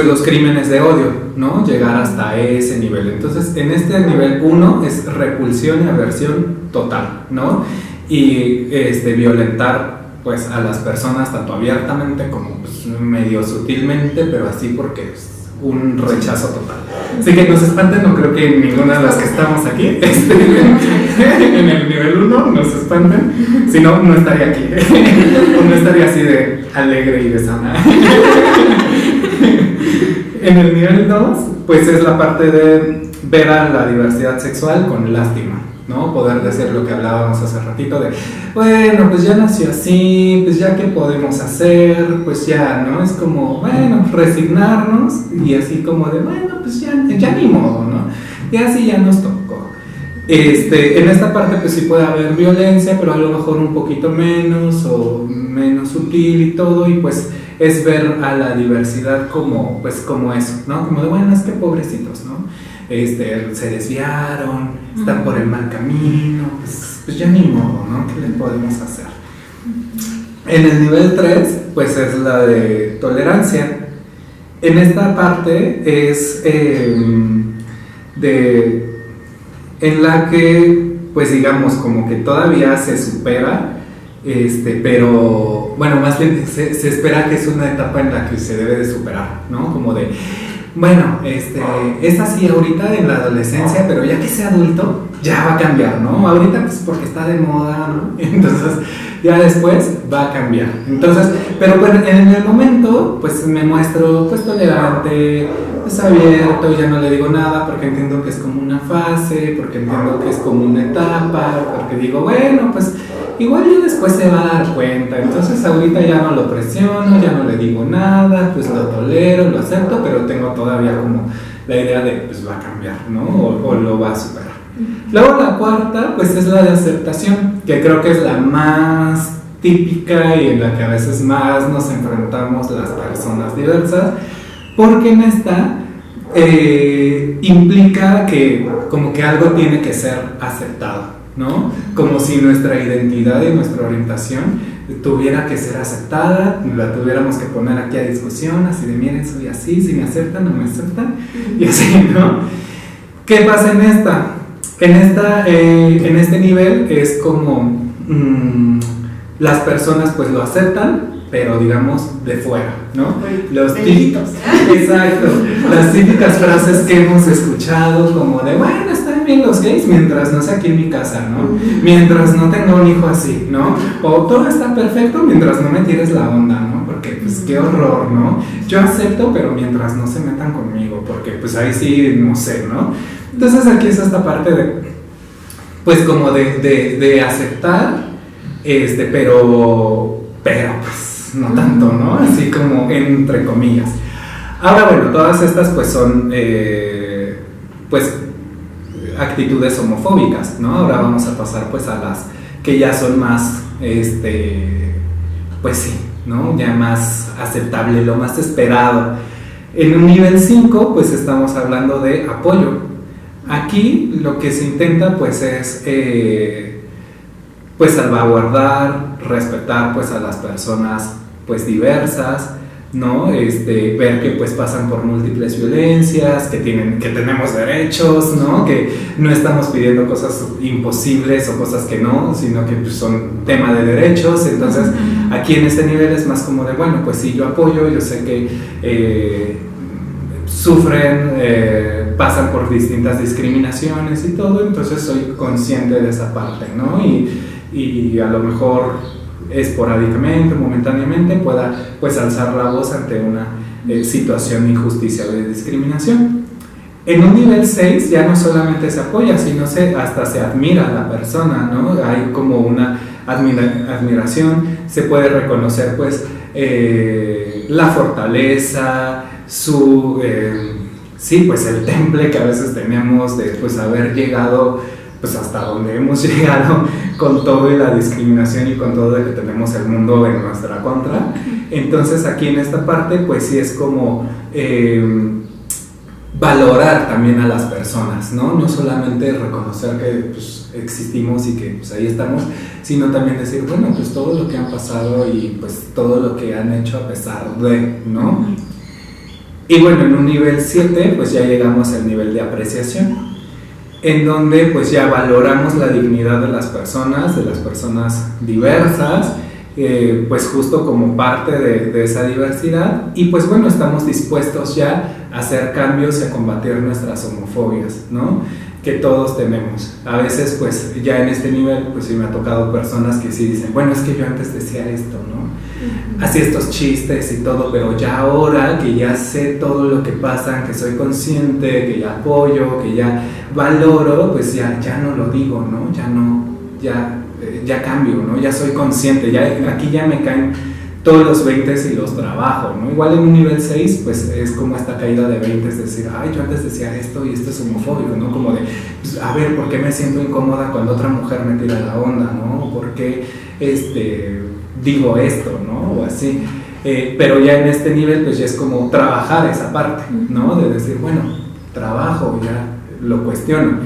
los crímenes de odio, ¿no? Llegar hasta ese nivel. Entonces, en este nivel 1 es repulsión y aversión total, ¿no? Y violentar pues a las personas tanto abiertamente como pues, medio sutilmente, pero así porque es un rechazo total. Así que no se espanten, no creo que ninguna de las que estamos aquí en el nivel 1 no se espanten, si no, no estaría aquí, no estaría así de alegre y de sana. En el nivel 2, pues es la parte de ver a la diversidad sexual con lástima, ¿no? Poder decir lo que hablábamos hace ratito de, bueno, pues ya nació así, pues ya qué podemos hacer, pues ya, ¿no? Es como, bueno, resignarnos y así como de, bueno, pues ya ni modo, ¿no? Y así ya nos tocó. En esta parte pues sí puede haber violencia, pero a lo mejor un poquito menos o menos sutil y todo, y pues es ver a la diversidad como eso, ¿no? Como de, bueno, es que pobrecitos, ¿no? Se desviaron, están por el mal camino, pues ya ni modo, ¿no? ¿Qué le podemos hacer? En el nivel 3, pues es la de tolerancia. En esta parte es en la que, pues digamos, como que todavía se supera, pero, bueno, más bien se espera que es una etapa en la que se debe de superar, ¿no? Como de, bueno, es así ahorita en la adolescencia, pero ya que sea adulto, ya va a cambiar, ¿no? Ahorita pues porque está de moda, ¿no? Entonces, ya después va a cambiar. Entonces, pero bueno, en el momento, pues me muestro pues tolerante, pues abierto, ya no le digo nada porque entiendo que es como una fase, porque entiendo que es como una etapa, porque digo, bueno, pues igual yo después se va a dar cuenta, entonces ahorita ya no lo presiono, ya no le digo nada, pues lo tolero, lo acepto, pero tengo todavía como la idea de pues va a cambiar, ¿no? O lo va a superar. Luego la cuarta, pues es la de aceptación, que creo que es la más típica y en la que a veces más nos enfrentamos las personas diversas, porque en esta implica que como que algo tiene que ser aceptado, ¿no? Como si nuestra identidad y nuestra orientación tuviera que ser aceptada, la tuviéramos que poner aquí a discusión, así de miren, soy así, si me aceptan o no me aceptan, y así, ¿no? ¿Qué pasa en esta? En este nivel es como las personas pues lo aceptan, pero digamos de fuera, ¿no? Los típicos, exacto, las típicas frases que hemos escuchado como de, bueno, están bien los gays mientras no sea aquí en mi casa, ¿no? Mientras no tenga un hijo así, ¿no? O todo está perfecto mientras no me tires la onda, ¿no? Porque pues qué horror, ¿no? Yo acepto, pero mientras no se metan conmigo, porque pues ahí sí, no sé, ¿no? Entonces aquí es esta parte de, pues como de aceptar, pero pues no tanto, ¿no? Así como entre comillas. Ahora bueno, todas estas pues son pues actitudes homofóbicas, ¿no? Ahora vamos a pasar pues a las que ya son más, pues sí, ¿no? Ya más aceptable, lo más esperado. En un nivel 5 pues estamos hablando de apoyo. Aquí lo que se intenta pues es pues salvaguardar, respetar pues a las personas pues diversas, ¿no? Ver que pues pasan por múltiples violencias, que tenemos derechos, ¿no? Que no estamos pidiendo cosas imposibles o cosas que no, sino que pues, son tema de derechos. Entonces aquí en este nivel es más como de, bueno, pues sí, yo apoyo, yo sé que sufren, pasan por distintas discriminaciones y todo, entonces soy consciente de esa parte, ¿no? Y a lo mejor esporádicamente, momentáneamente pueda pues alzar la voz ante una situación de injusticia o de discriminación. En un nivel 6 ya no solamente se apoya, sino hasta se admira a la persona, ¿no? Hay como una admiración, se puede reconocer pues la fortaleza, sí, pues el temple que a veces tenemos de pues haber llegado pues hasta donde hemos llegado con todo y la discriminación y con todo de que tenemos el mundo en nuestra contra. Entonces aquí en esta parte pues sí es como valorar también a las personas, ¿no? No solamente reconocer que pues, existimos y que pues, ahí estamos, sino también decir, bueno, pues todo lo que han pasado y pues todo lo que han hecho a pesar de, ¿no? Y bueno, en un nivel 7 pues ya llegamos al nivel de apreciación, en donde pues ya valoramos la dignidad de las personas diversas, pues justo como parte de esa diversidad, y pues bueno, estamos dispuestos ya a hacer cambios y a combatir nuestras homofobias, ¿no? Que todos tenemos. A veces pues ya en este nivel pues sí me ha tocado personas que sí dicen, bueno, es que yo antes decía esto, ¿no? Hacía estos chistes y todo, pero ya ahora que ya sé todo lo que pasa, que soy consciente, que ya apoyo, que ya valoro, pues ya no lo digo, ¿no? Ya cambio, ¿no? Ya soy consciente, aquí ya me caen todos los 20 y los trabajo, ¿no? Igual en un nivel 6, pues es como esta caída de 20, es decir, ay, yo antes decía esto y esto es homofóbico, ¿no? Como de, pues, a ver, ¿por qué me siento incómoda cuando otra mujer me tira la onda, ¿no? ¿Por qué digo esto, ¿no? O así. Pero ya en este nivel, pues ya es como trabajar esa parte, ¿no? De decir, bueno, trabajo, ya lo cuestiono.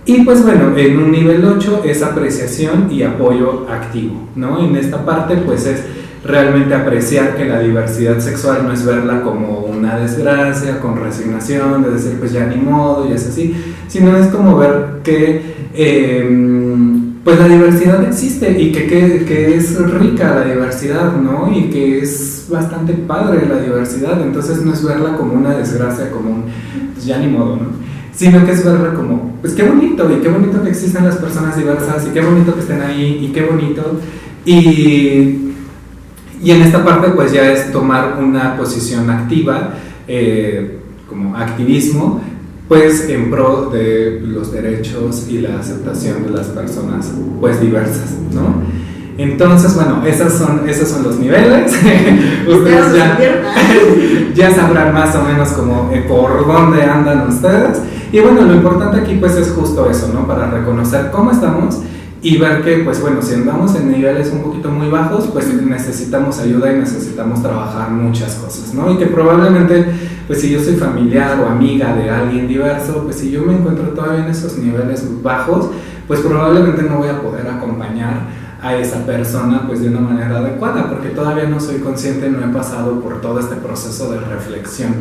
Y pues bueno, en un nivel 8 es apreciación y apoyo activo, ¿no? En esta parte pues es realmente apreciar que la diversidad sexual no es verla como una desgracia, con resignación, de decir pues ya ni modo, ya es así, sino es como ver que pues la diversidad existe y que es rica la diversidad, ¿no? Y que es bastante padre la diversidad, entonces no es verla como una desgracia, como pues ya ni modo, ¿no? Sino que es verla como, pues qué bonito, y qué bonito que existan las personas diversas, y qué bonito que estén ahí, y qué bonito. Y en esta parte pues ya es tomar una posición activa, como activismo, pues en pro de los derechos y la aceptación de las personas pues diversas, ¿no? Entonces, bueno, esos son los niveles. Ustedes ya sabrán más o menos como por dónde andan ustedes. Y bueno, lo importante aquí pues es justo eso, ¿no? Para reconocer cómo estamos y ver que, pues bueno, si andamos en niveles un poquito muy bajos, pues necesitamos ayuda y necesitamos trabajar muchas cosas, ¿no? Y que probablemente, pues si yo soy familiar o amiga de alguien diverso, pues si yo me encuentro todavía en esos niveles bajos, pues probablemente no voy a poder acompañar a esa persona pues de una manera adecuada, porque todavía no soy consciente, no he pasado por todo este proceso de reflexión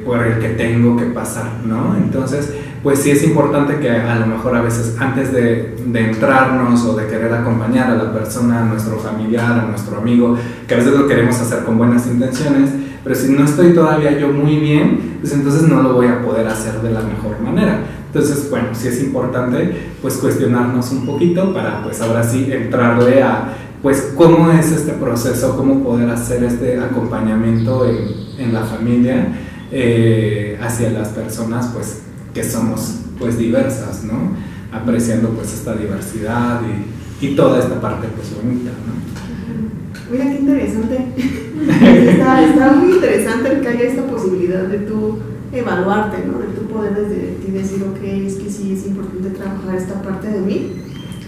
por el que tengo que pasar, ¿no? Entonces pues sí es importante que a lo mejor a veces antes de entrarnos o de querer acompañar a la persona, a nuestro familiar, a nuestro amigo, que a veces lo queremos hacer con buenas intenciones, pero si no estoy todavía yo muy bien, pues entonces no lo voy a poder hacer de la mejor manera. Entonces, bueno, sí es importante pues cuestionarnos un poquito para pues ahora sí entrarle a pues cómo es este proceso, cómo poder hacer este acompañamiento en la familia hacia las personas pues que somos pues diversas, ¿no? Apreciando pues esta diversidad y toda esta parte pues bonita, ¿no? Mira qué interesante. Está muy interesante el que haya esta posibilidad de tú evaluarte, ¿no? De tú poder desde ti decir, ok, es que sí es importante trabajar esta parte de mí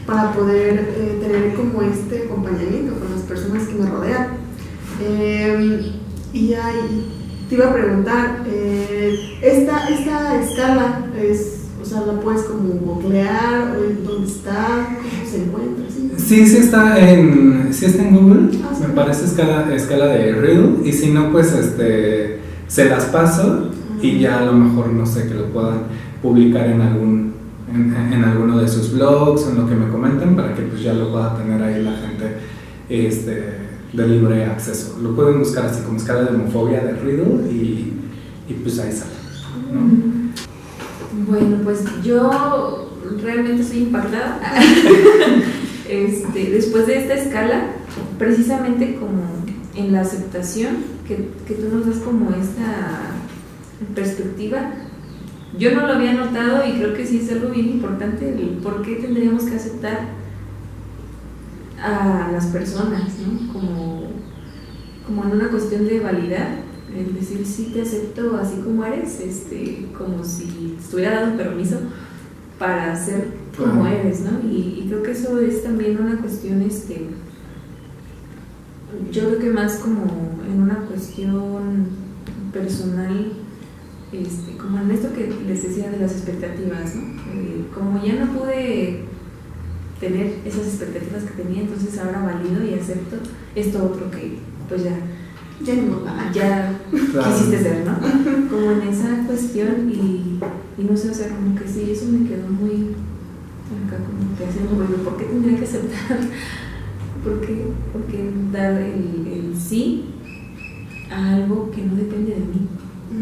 para poder tener como este acompañamiento con las personas que me rodean. Y ahí te iba a preguntar, esta escala es, o sea, la puedes como googlear, ¿dónde está? ¿Cómo se encuentra? Sí está en Google, me parece escala de Riddle, y si no pues se las paso y ya a lo mejor no sé que lo puedan publicar en alguno de sus blogs, en lo que me comenten, para que pues ya lo pueda tener ahí la gente de libre acceso. Lo pueden buscar así como escala de homofobia de Riddle y y pues ahí sale, ¿no? Bueno, pues yo realmente estoy impactada. Después de esta escala, precisamente como en la aceptación, que tú nos das como esta perspectiva, yo no lo había notado y creo que sí es algo bien importante, el por qué tendríamos que aceptar a las personas, ¿no? Como en una cuestión de validar, es decir, sí te acepto así como eres, como si te estuviera dando permiso para ser como eres, ¿no? Y creo que eso es también una cuestión, yo creo que más como en una cuestión personal, como en esto que les decía de las expectativas, ¿no? Como ya no pude tener esas expectativas que tenía, entonces ahora valido y acepto esto otro que pues ya quisiste ser, ¿no? Como en esa cuestión y no sé, o sea, como que sí, eso me quedó muy acá, como que hace un ruido. ¿Por qué tendría que aceptar? ¿Por qué dar el sí a algo que no depende de mí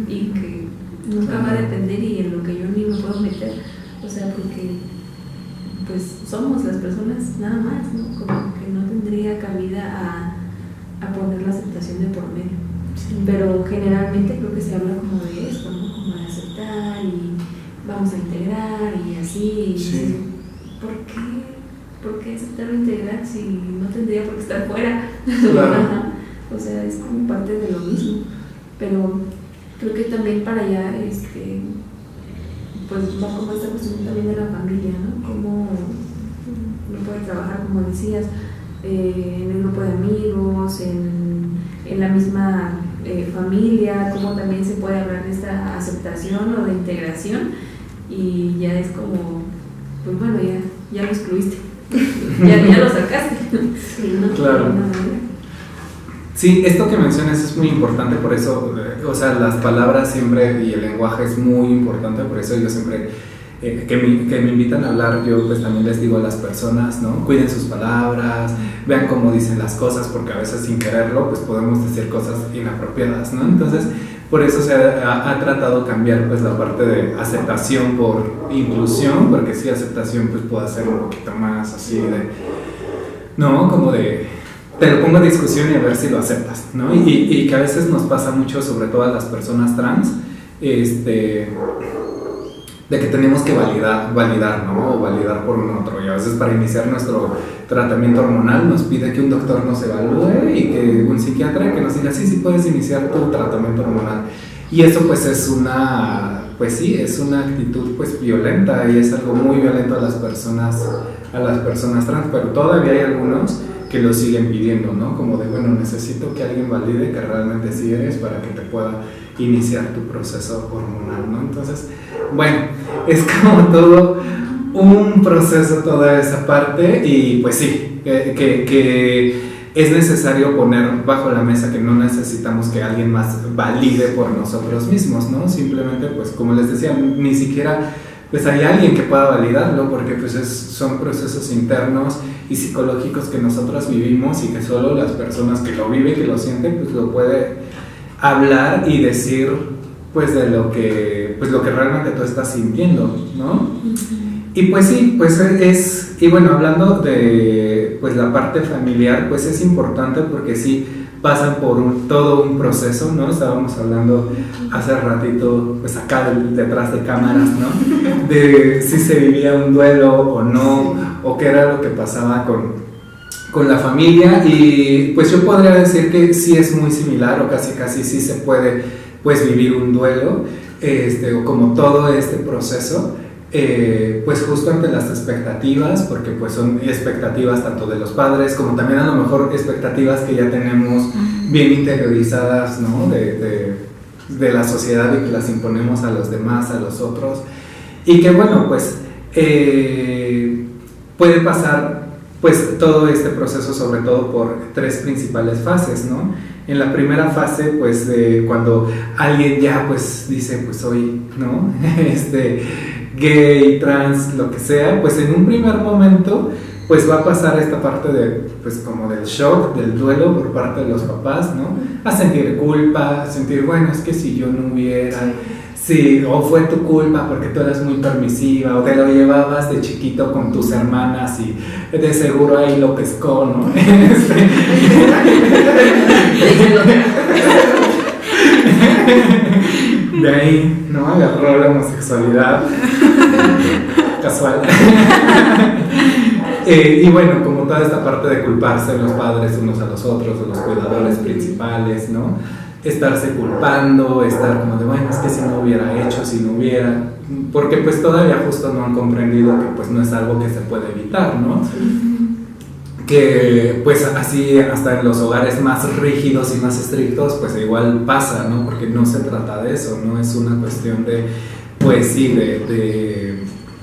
y que nunca va a depender y en lo que yo ni me puedo meter? O sea, porque pues somos las personas nada más, ¿no? Como que no tendría cabida a poner la aceptación de por medio. Sí. Pero generalmente creo que se habla como de esto, ¿no? Como de aceptar y vamos a integrar y así. Sí. ¿Por qué aceptar o integrar si no tendría por qué estar fuera? Claro. O sea, es como parte de lo mismo. Pero creo que también para allá, pues va como esta cuestión también de la familia, ¿no? Cómo uno puede trabajar, como decías, en el grupo de amigos, en la misma familia, cómo también se puede hablar de esta aceptación o de integración, y ya es como, pues bueno, ya lo excluiste, ya lo sacaste. Sí, ¿no? Claro. Sí, esto que mencionas es muy importante, por eso, o sea, las palabras siempre y el lenguaje es muy importante, por eso yo siempre, que me invitan a hablar, yo pues también les digo a las personas, ¿no? Cuiden sus palabras, vean cómo dicen las cosas, porque a veces sin quererlo, pues podemos decir cosas inapropiadas, ¿no? Entonces, por eso se ha tratado cambiar pues la parte de aceptación por inclusión, porque sí, aceptación pues puede ser un poquito más así de, ¿no? Como de, te lo pongo a discusión y a ver si lo aceptas, ¿no? Y que a veces nos pasa mucho, sobre todo a las personas trans, de que tenemos que validar, ¿no? O validar por un otro. Y a veces para iniciar nuestro tratamiento hormonal nos pide que un doctor nos evalúe y que un psiquiatra que nos diga, sí puedes iniciar tu tratamiento hormonal. Y eso pues es una actitud pues violenta, y es algo muy violento a las personas trans, pero todavía hay algunos que lo siguen pidiendo, ¿no? Como de, bueno, necesito que alguien valide que realmente sí eres para que te pueda iniciar tu proceso hormonal, ¿no? Entonces, bueno, es como todo un proceso, toda esa parte, y pues sí, que es necesario poner bajo la mesa que no necesitamos que alguien más valide por nosotros mismos, ¿no? Simplemente, pues como les decía, ni siquiera pues hay alguien que pueda validarlo, porque pues son procesos internos y psicológicos que nosotros vivimos y que solo las personas que lo viven, que lo sienten, pues lo puede hablar y decir pues de lo que realmente tú estás sintiendo, ¿no? Y pues sí, pues y bueno, hablando de pues la parte familiar, pues es importante porque sí pasan por todo un proceso, ¿no? Estábamos hablando hace ratito, pues acá detrás de cámaras, ¿no? De si se vivía un duelo o no, o qué era lo que pasaba con la familia, y pues yo podría decir que sí es muy similar, o casi sí se puede pues vivir un duelo, o como todo este proceso, pues justo ante las expectativas, porque pues son expectativas tanto de los padres como también a lo mejor expectativas que ya tenemos bien interiorizadas, ¿no? de la sociedad, y que las imponemos a los demás, a los otros, y que bueno, pues puede pasar pues todo este proceso sobre todo por tres principales fases, ¿no? En la primera fase, pues cuando alguien ya pues dice, pues soy, ¿no? Gay, trans, lo que sea, pues en un primer momento pues va a pasar esta parte de, pues como del shock, del duelo por parte de los papás, ¿no? A sentir culpa, a sentir, bueno, es que si yo no hubiera, sí, o fue tu culpa porque tú eras muy permisiva, o te lo llevabas de chiquito con tus hermanas y de seguro ahí lo pescó, ¿no? De ahí, ¿no? Agarró la homosexualidad casual. Y bueno, como toda esta parte de culparse los padres unos a los otros, o los cuidadores principales, ¿no? Estarse culpando, estar como de, bueno, es que si no hubiera hecho, si no hubiera, porque pues todavía justo no han comprendido que pues no es algo que se puede evitar, ¿no? Que pues así hasta en los hogares más rígidos y más estrictos pues igual pasa, ¿no? Porque no se trata de eso, no es una cuestión de, pues sí, de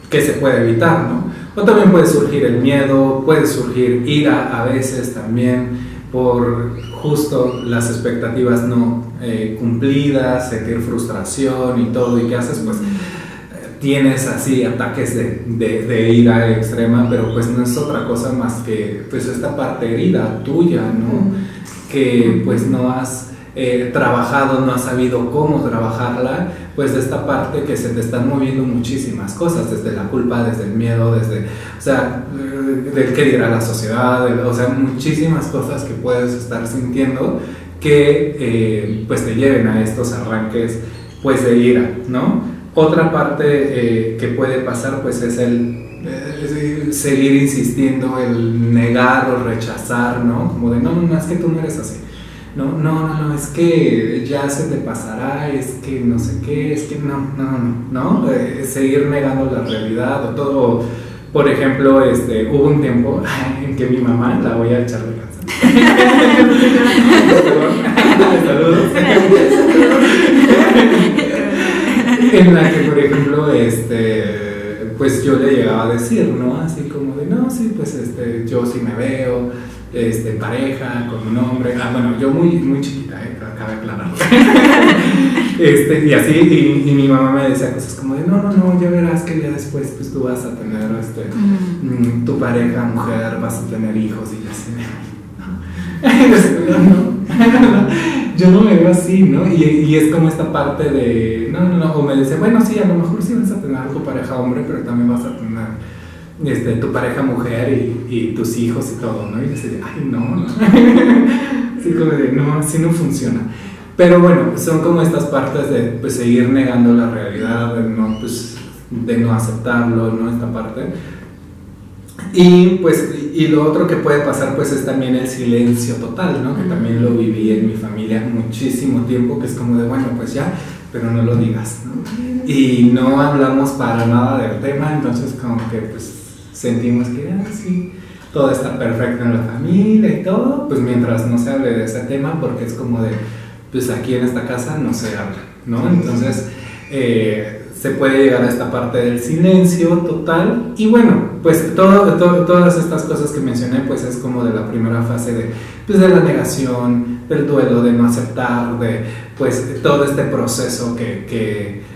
que se puede evitar, ¿no? O también puede surgir el miedo, puede surgir ira a veces también por justo las expectativas no cumplidas, sentir frustración y todo, y qué haces, pues tienes así ataques de ira extrema, pero pues no es otra cosa más que pues esta parte herida tuya, ¿no? Que pues no has trabajado, no has sabido cómo trabajarla, pues de esta parte que se te están moviendo muchísimas cosas, desde la culpa, desde el miedo, desde, o sea, del qué dirá la sociedad, o sea, muchísimas cosas que puedes estar sintiendo que pues te lleven a estos arranques pues de ira, ¿no? Otra parte que puede pasar pues es el seguir insistiendo, el negar o rechazar, ¿no? Como de no, es que tú no eres así. No, es que ya se te pasará, es que no sé qué, es que no, seguir negando la realidad o todo. Por ejemplo, hubo un tiempo en que mi mamá, la voy a echar de casa. Saludos. En la que, por ejemplo, pues yo le llegaba a decir, ¿no? Así como de, no, sí, pues yo sí me veo pareja con un hombre, bueno, yo muy chiquita, cabe aclarar. Y así, y mi mamá me decía cosas como de, no, ya verás que ya después pues tú vas a tener tu pareja, mujer, vas a tener hijos, y yo así, no, yo no me veo así, ¿no? Y es como esta parte de, no, o me dice, bueno, sí, a lo mejor sí vas a tener tu pareja hombre, pero también vas a tener tu pareja mujer y tus hijos y todo, ¿no? Y yo así de, ay, no. Así como de, no, así no funciona. Pero bueno, son como estas partes de pues, seguir negando la realidad, de no aceptarlo, ¿no? Esta parte. Y lo otro que puede pasar pues es también el silencio total, ¿no? Que también lo viví en mi familia muchísimo tiempo, que es como de, bueno, pues ya, pero no lo digas, ¿no? Y no hablamos para nada del tema, entonces como que pues sentimos que sí, todo está perfecto en la familia y todo, pues mientras no se hable de ese tema, porque es como de, pues aquí en esta casa no se habla, ¿no? Entonces se puede llegar a esta parte del silencio total, y bueno, pues todas estas cosas que mencioné, pues es como de la primera fase de la negación, del duelo, de no aceptar, de pues todo este proceso que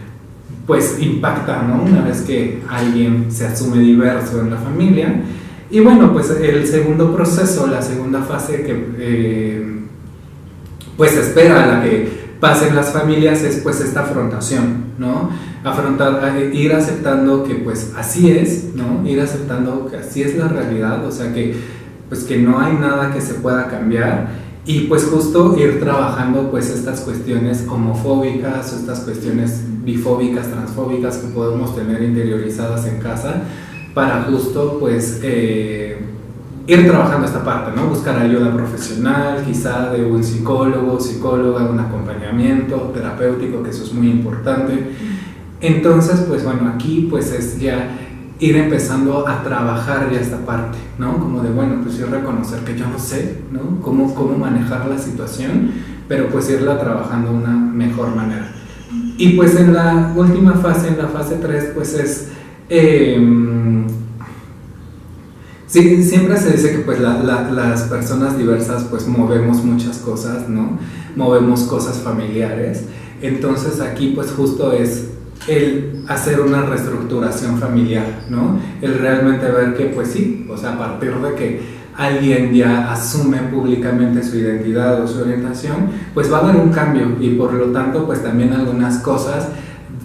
pues impacta, ¿no? Una vez que alguien se asume diverso en la familia. Y bueno, pues el segundo proceso, la segunda fase que pues espera a la que pasen las familias es pues esta afrontación, ¿no? Ir aceptando que pues así es, ¿no? Ir aceptando que así es la realidad, o sea que pues que no hay nada que se pueda cambiar. Y pues justo ir trabajando pues estas cuestiones homofóbicas, estas cuestiones bifóbicas, transfóbicas que podemos tener interiorizadas en casa, para justo pues ir trabajando esta parte, ¿no? Buscar ayuda profesional, quizá de un psicólogo, psicóloga, un acompañamiento terapéutico, que eso es muy importante. Entonces pues bueno, aquí pues es ya ir empezando a trabajar ya esta parte, ¿no? Como de, bueno, pues yo reconocer que yo no sé, ¿no? Cómo manejar la situación, pero pues irla trabajando de una mejor manera. Y pues en la última fase, en la fase 3, pues es... sí, siempre se dice que pues las personas diversas pues movemos muchas cosas, ¿no? Movemos cosas familiares. Entonces aquí pues justo es el hacer una reestructuración familiar, ¿no? El realmente ver que, pues sí, o sea, a partir de que alguien ya asume públicamente su identidad o su orientación, pues va a haber un cambio y por lo tanto, pues también algunas cosas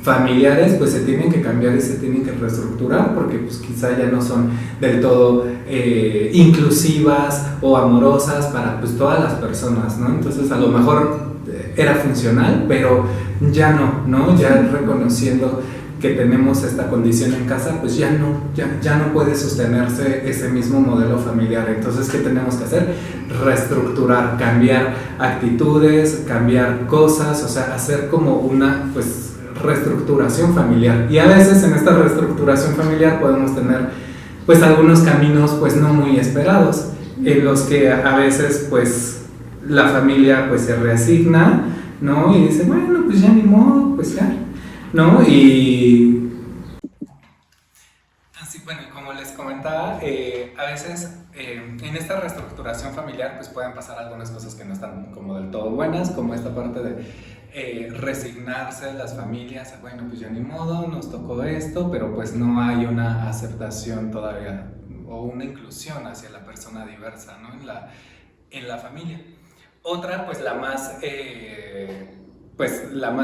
familiares pues se tienen que cambiar y se tienen que reestructurar porque pues quizá ya no son del todo inclusivas o amorosas para pues todas las personas, ¿no? Entonces a lo mejor era funcional, pero ya no, ya reconociendo que tenemos esta condición en casa, pues ya no puede sostenerse ese mismo modelo familiar. Entonces, ¿qué tenemos que hacer? Reestructurar, cambiar actitudes, cambiar cosas, o sea, hacer como una, pues, reestructuración familiar. Y a veces en esta reestructuración familiar podemos tener, pues, algunos caminos, pues, no muy esperados, en los que a veces, pues, la familia, pues, se reasigna, ¿no? Y dice, bueno, pues ya ni modo, pues ya, ¿no? Y así, bueno, como les comentaba, a veces en esta reestructuración familiar pues pueden pasar algunas cosas que no están como del todo buenas, como esta parte de resignarse las familias, bueno, pues ya ni modo, nos tocó esto, pero pues no hay una aceptación todavía o una inclusión hacia la persona diversa, ¿no? En la familia. Otra, pues la más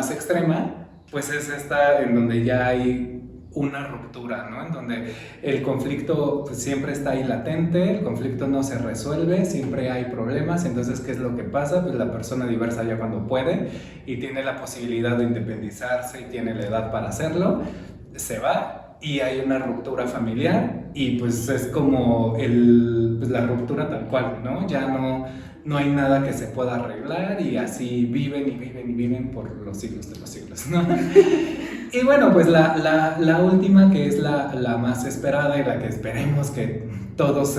extrema, pues es esta en donde ya hay una ruptura, ¿no? En donde el conflicto pues, siempre está ahí latente, el conflicto no se resuelve, siempre hay problemas. Entonces, ¿qué es lo que pasa? Pues la persona diversa ya cuando puede y tiene la posibilidad de independizarse y tiene la edad para hacerlo, se va y hay una ruptura familiar y pues es como pues, la ruptura tal cual, ¿no? Ya no hay nada que se pueda arreglar y así viven y viven y viven por los siglos de los siglos, ¿no? Y bueno, pues la última, que es la más esperada y la que esperemos que todos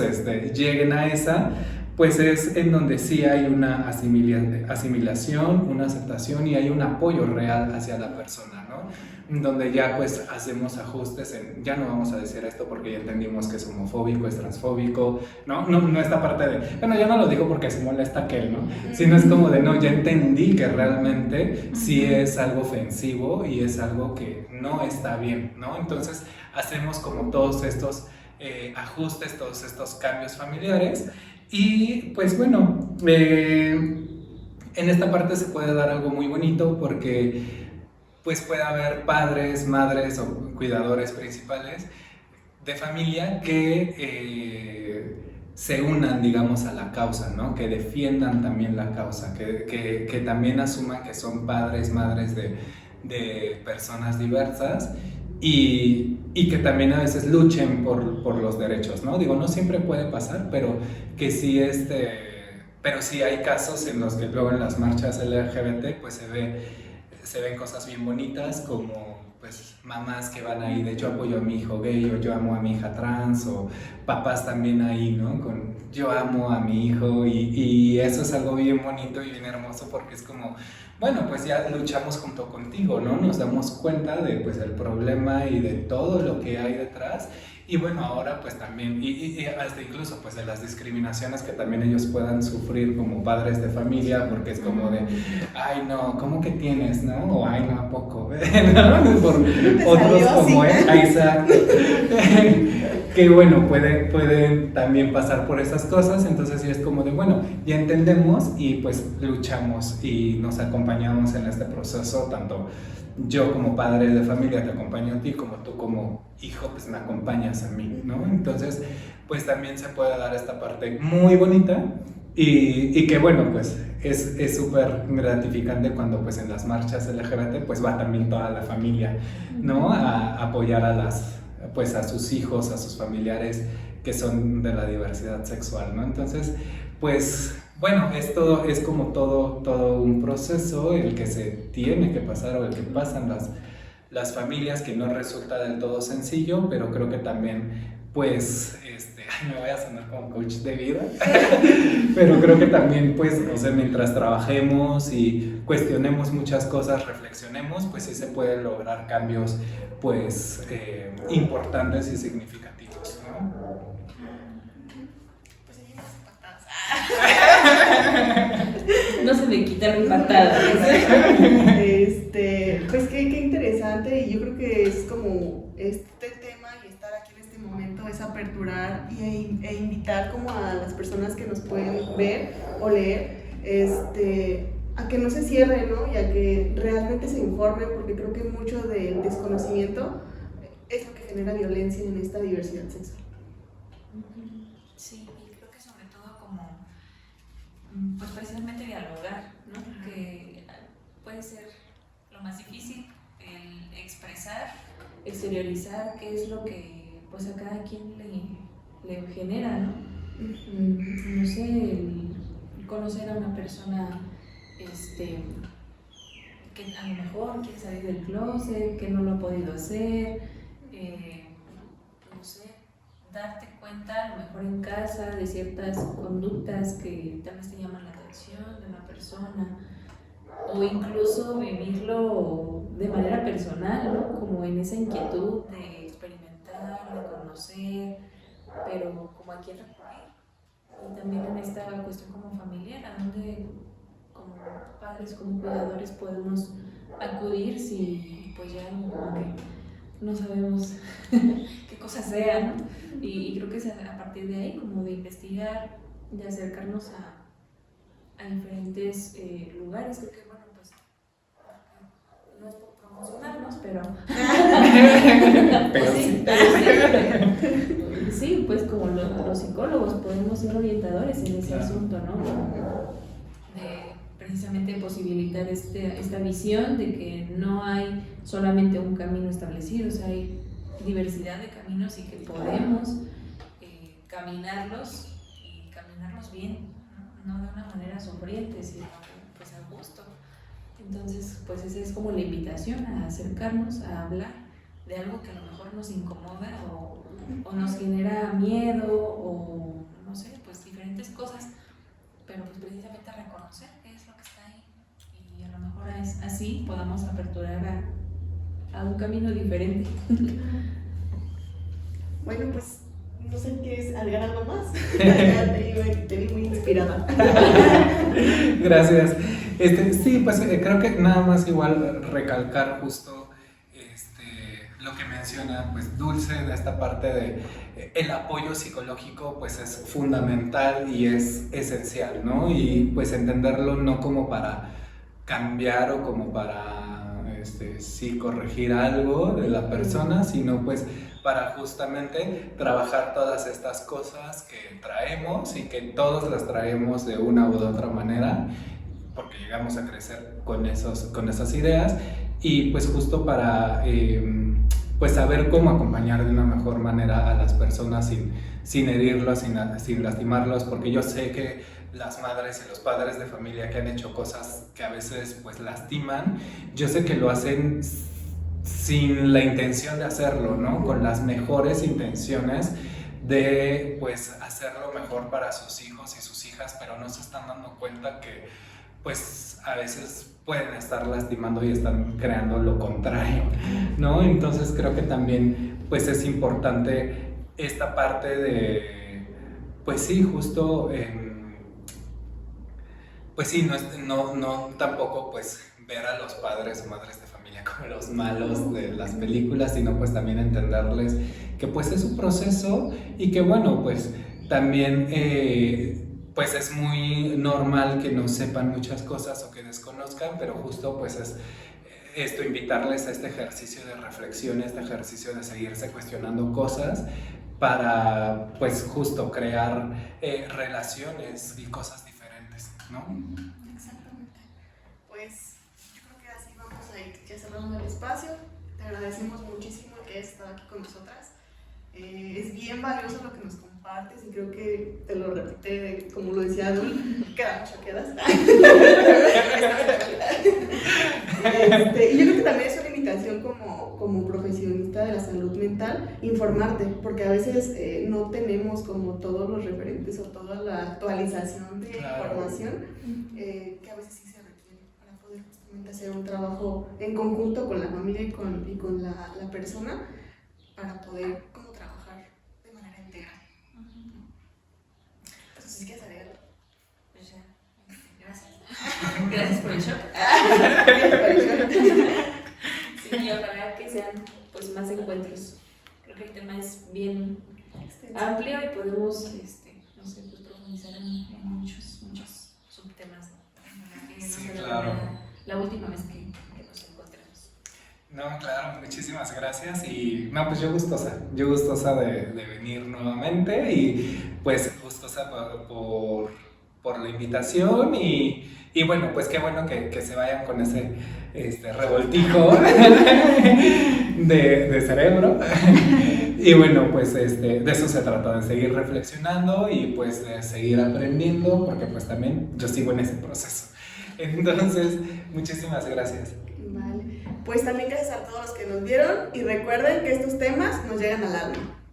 lleguen a esa, pues es en donde sí hay una asimilación, una aceptación y hay un apoyo real hacia la persona, ¿no? Donde ya pues hacemos ajustes ya no vamos a decir esto porque ya entendimos que es homofóbico, es transfóbico, no esta parte de, bueno, ya no lo digo porque se molesta aquel, ¿no? Sino es como de, no, ya entendí que realmente sí es algo ofensivo y es algo que no está bien, ¿no? Entonces hacemos como todos estos ajustes, todos estos cambios familiares y pues bueno, en esta parte se puede dar algo muy bonito porque pues puede haber padres, madres o cuidadores principales de familia que se unan, digamos, a la causa, ¿no? Que defiendan también la causa, que también asuman que son padres, madres de personas diversas y que también a veces luchen por los derechos, ¿no? Digo, no siempre puede pasar, pero que sí pero sí hay casos en los que luego en las marchas LGBT pues se ven cosas bien bonitas como pues mamás que van ahí de yo apoyo a mi hijo gay o yo amo a mi hija trans o papás también ahí, ¿no? Con yo amo a mi hijo y eso es algo bien bonito y bien hermoso porque es como, bueno, pues ya luchamos junto contigo, ¿no? Nos damos cuenta de pues el problema y de todo lo que hay detrás y bueno, ahora pues también, y hasta incluso pues de las discriminaciones que también ellos puedan sufrir como padres de familia, porque es como de, ay no, ¿cómo que tienes, no? O ay no, ¿a poco? ¿No? Por otros como él, exacto. Que bueno, pueden también pasar por esas cosas, entonces sí es como de, bueno, ya entendemos y pues luchamos y nos acompañamos en este proceso, tanto yo como padre de familia te acompaño a ti, como tú como hijo pues me acompañas a mí, ¿no? Entonces pues también se puede dar esta parte muy bonita y que bueno pues es súper gratificante cuando pues en las marchas LGBT pues va también toda la familia, ¿no? A apoyar a sus hijos, a sus familiares que son de la diversidad sexual, ¿no? Entonces pues bueno, esto es como todo un proceso el que se tiene que pasar o el que pasan las familias, que no resulta del todo sencillo, pero creo que también, pues, me voy a sonar como coach de vida, pero creo que también, pues, o sea, mientras trabajemos y cuestionemos muchas cosas, reflexionemos, pues sí se pueden lograr cambios, pues, importantes y significativos, ¿no? No se me quita mi patada. Pues qué interesante y yo creo que es como este tema y estar aquí en este momento es aperturar e invitar como a las personas que nos pueden ver o leer, a que no se cierren, ¿no? Y a que realmente se informen, porque creo que mucho del desconocimiento es lo que genera violencia en esta diversidad sexual. Sí, y creo que sobre todo como, pues precisamente dialogar, ¿no? Que puede ser lo más difícil, el expresar, exteriorizar qué es lo que pues a cada quien le genera, ¿no? No sé, el conocer a una persona que a lo mejor quiere salir del closet, que no lo ha podido hacer, no sé, darte cuenta a lo mejor en casa de ciertas conductas que tal vez te llaman la atención de una persona, o incluso vivirlo de manera personal, ¿no? Como en esa inquietud de experimentar, de conocer, pero como a quién recurrir. Y también en esta cuestión como familiar, a donde como padres, como cuidadores podemos acudir si pues ya como que no sabemos qué cosas sean, ¿no? Y creo que es a partir de ahí como de investigar, de acercarnos a diferentes lugares. Creo que bueno, pues no es por promocionarnos, pero sí, pues como los psicólogos podemos ser orientadores en ese asunto, ¿no? De precisamente posibilitar esta visión de que no hay solamente un camino establecido, o sea, hay diversidad de caminos y que podemos caminarlos y caminarlos bien, no de una manera sufriente, sino pues a gusto. Entonces, pues esa es como la invitación a acercarnos, a hablar de algo que a lo mejor nos incomoda o nos genera miedo o no sé, pues diferentes cosas, pero pues precisamente a reconocer qué es lo que está ahí y a lo mejor así podamos aperturar a un camino diferente. Bueno, pues no sé, ¿quieres agregar algo más? Te vi muy inspirada. Gracias. Sí, pues creo que nada más igual recalcar justo lo que menciona pues Dulce, de esta parte de el apoyo psicológico pues es fundamental y es esencial, ¿no? Y pues entenderlo no como para cambiar o como para sí corregir algo de la persona, sino pues para justamente trabajar todas estas cosas que traemos y que todos las traemos de una u otra manera, porque llegamos a crecer con esas ideas y pues justo para pues saber cómo acompañar de una mejor manera a las personas sin herirlos, sin lastimarlos, porque yo sé que las madres y los padres de familia que han hecho cosas que a veces pues lastiman, yo sé que lo hacen sin la intención de hacerlo, ¿no? Con las mejores intenciones de pues hacerlo mejor para sus hijos y sus hijas, pero no se están dando cuenta que pues a veces pueden estar lastimando y están creando lo contrario, ¿no? Entonces creo que también pues es importante esta parte de pues sí, justo pues sí, no tampoco pues ver a los padres o madres de familia como los malos de las películas, sino pues también entenderles que pues es un proceso y que bueno, pues también pues es muy normal que no sepan muchas cosas o que desconozcan, pero justo pues es esto, invitarles a este ejercicio de reflexión, este ejercicio de seguirse cuestionando cosas para pues justo crear relaciones y cosas diferentes, ¿no? Exactamente. Pues yo creo que así vamos a ir ya cerrando el espacio. Te agradecemos muchísimo que hayas estado aquí con nosotras. Es bien valioso lo que nos compartes y creo que te lo repite, como lo decía Adul, quedamos choqueadas. Y yo creo que también es una invitación como profesionista de la salud mental, informarte, porque a veces no tenemos como todos los referentes o toda la actualización de información que a veces sí se requiere para poder justamente hacer un trabajo en conjunto con la familia y con la persona para poder como trabajar de manera integral. Entonces, ¿qué quieres agregar? Pues ya, gracias. Gracias por el shock. Gracias por el shock. Sí, Y ojalá que sean pues más encuentros. Creo que el tema es bien amplio y podemos, no sé, pues profundizar en muchos subtemas. Sí, claro. La última vez que nos encontramos. No, claro, muchísimas gracias y no, pues yo gustosa de venir nuevamente y pues gustosa por la invitación y bueno, pues qué bueno que se vayan con ese revoltijo de cerebro y bueno, pues de eso se trata, de seguir reflexionando y pues de seguir aprendiendo porque pues también yo sigo en ese proceso. Entonces, muchísimas gracias. Vale. Pues también gracias a todos los que nos vieron y recuerden que estos temas nos llegan al alma.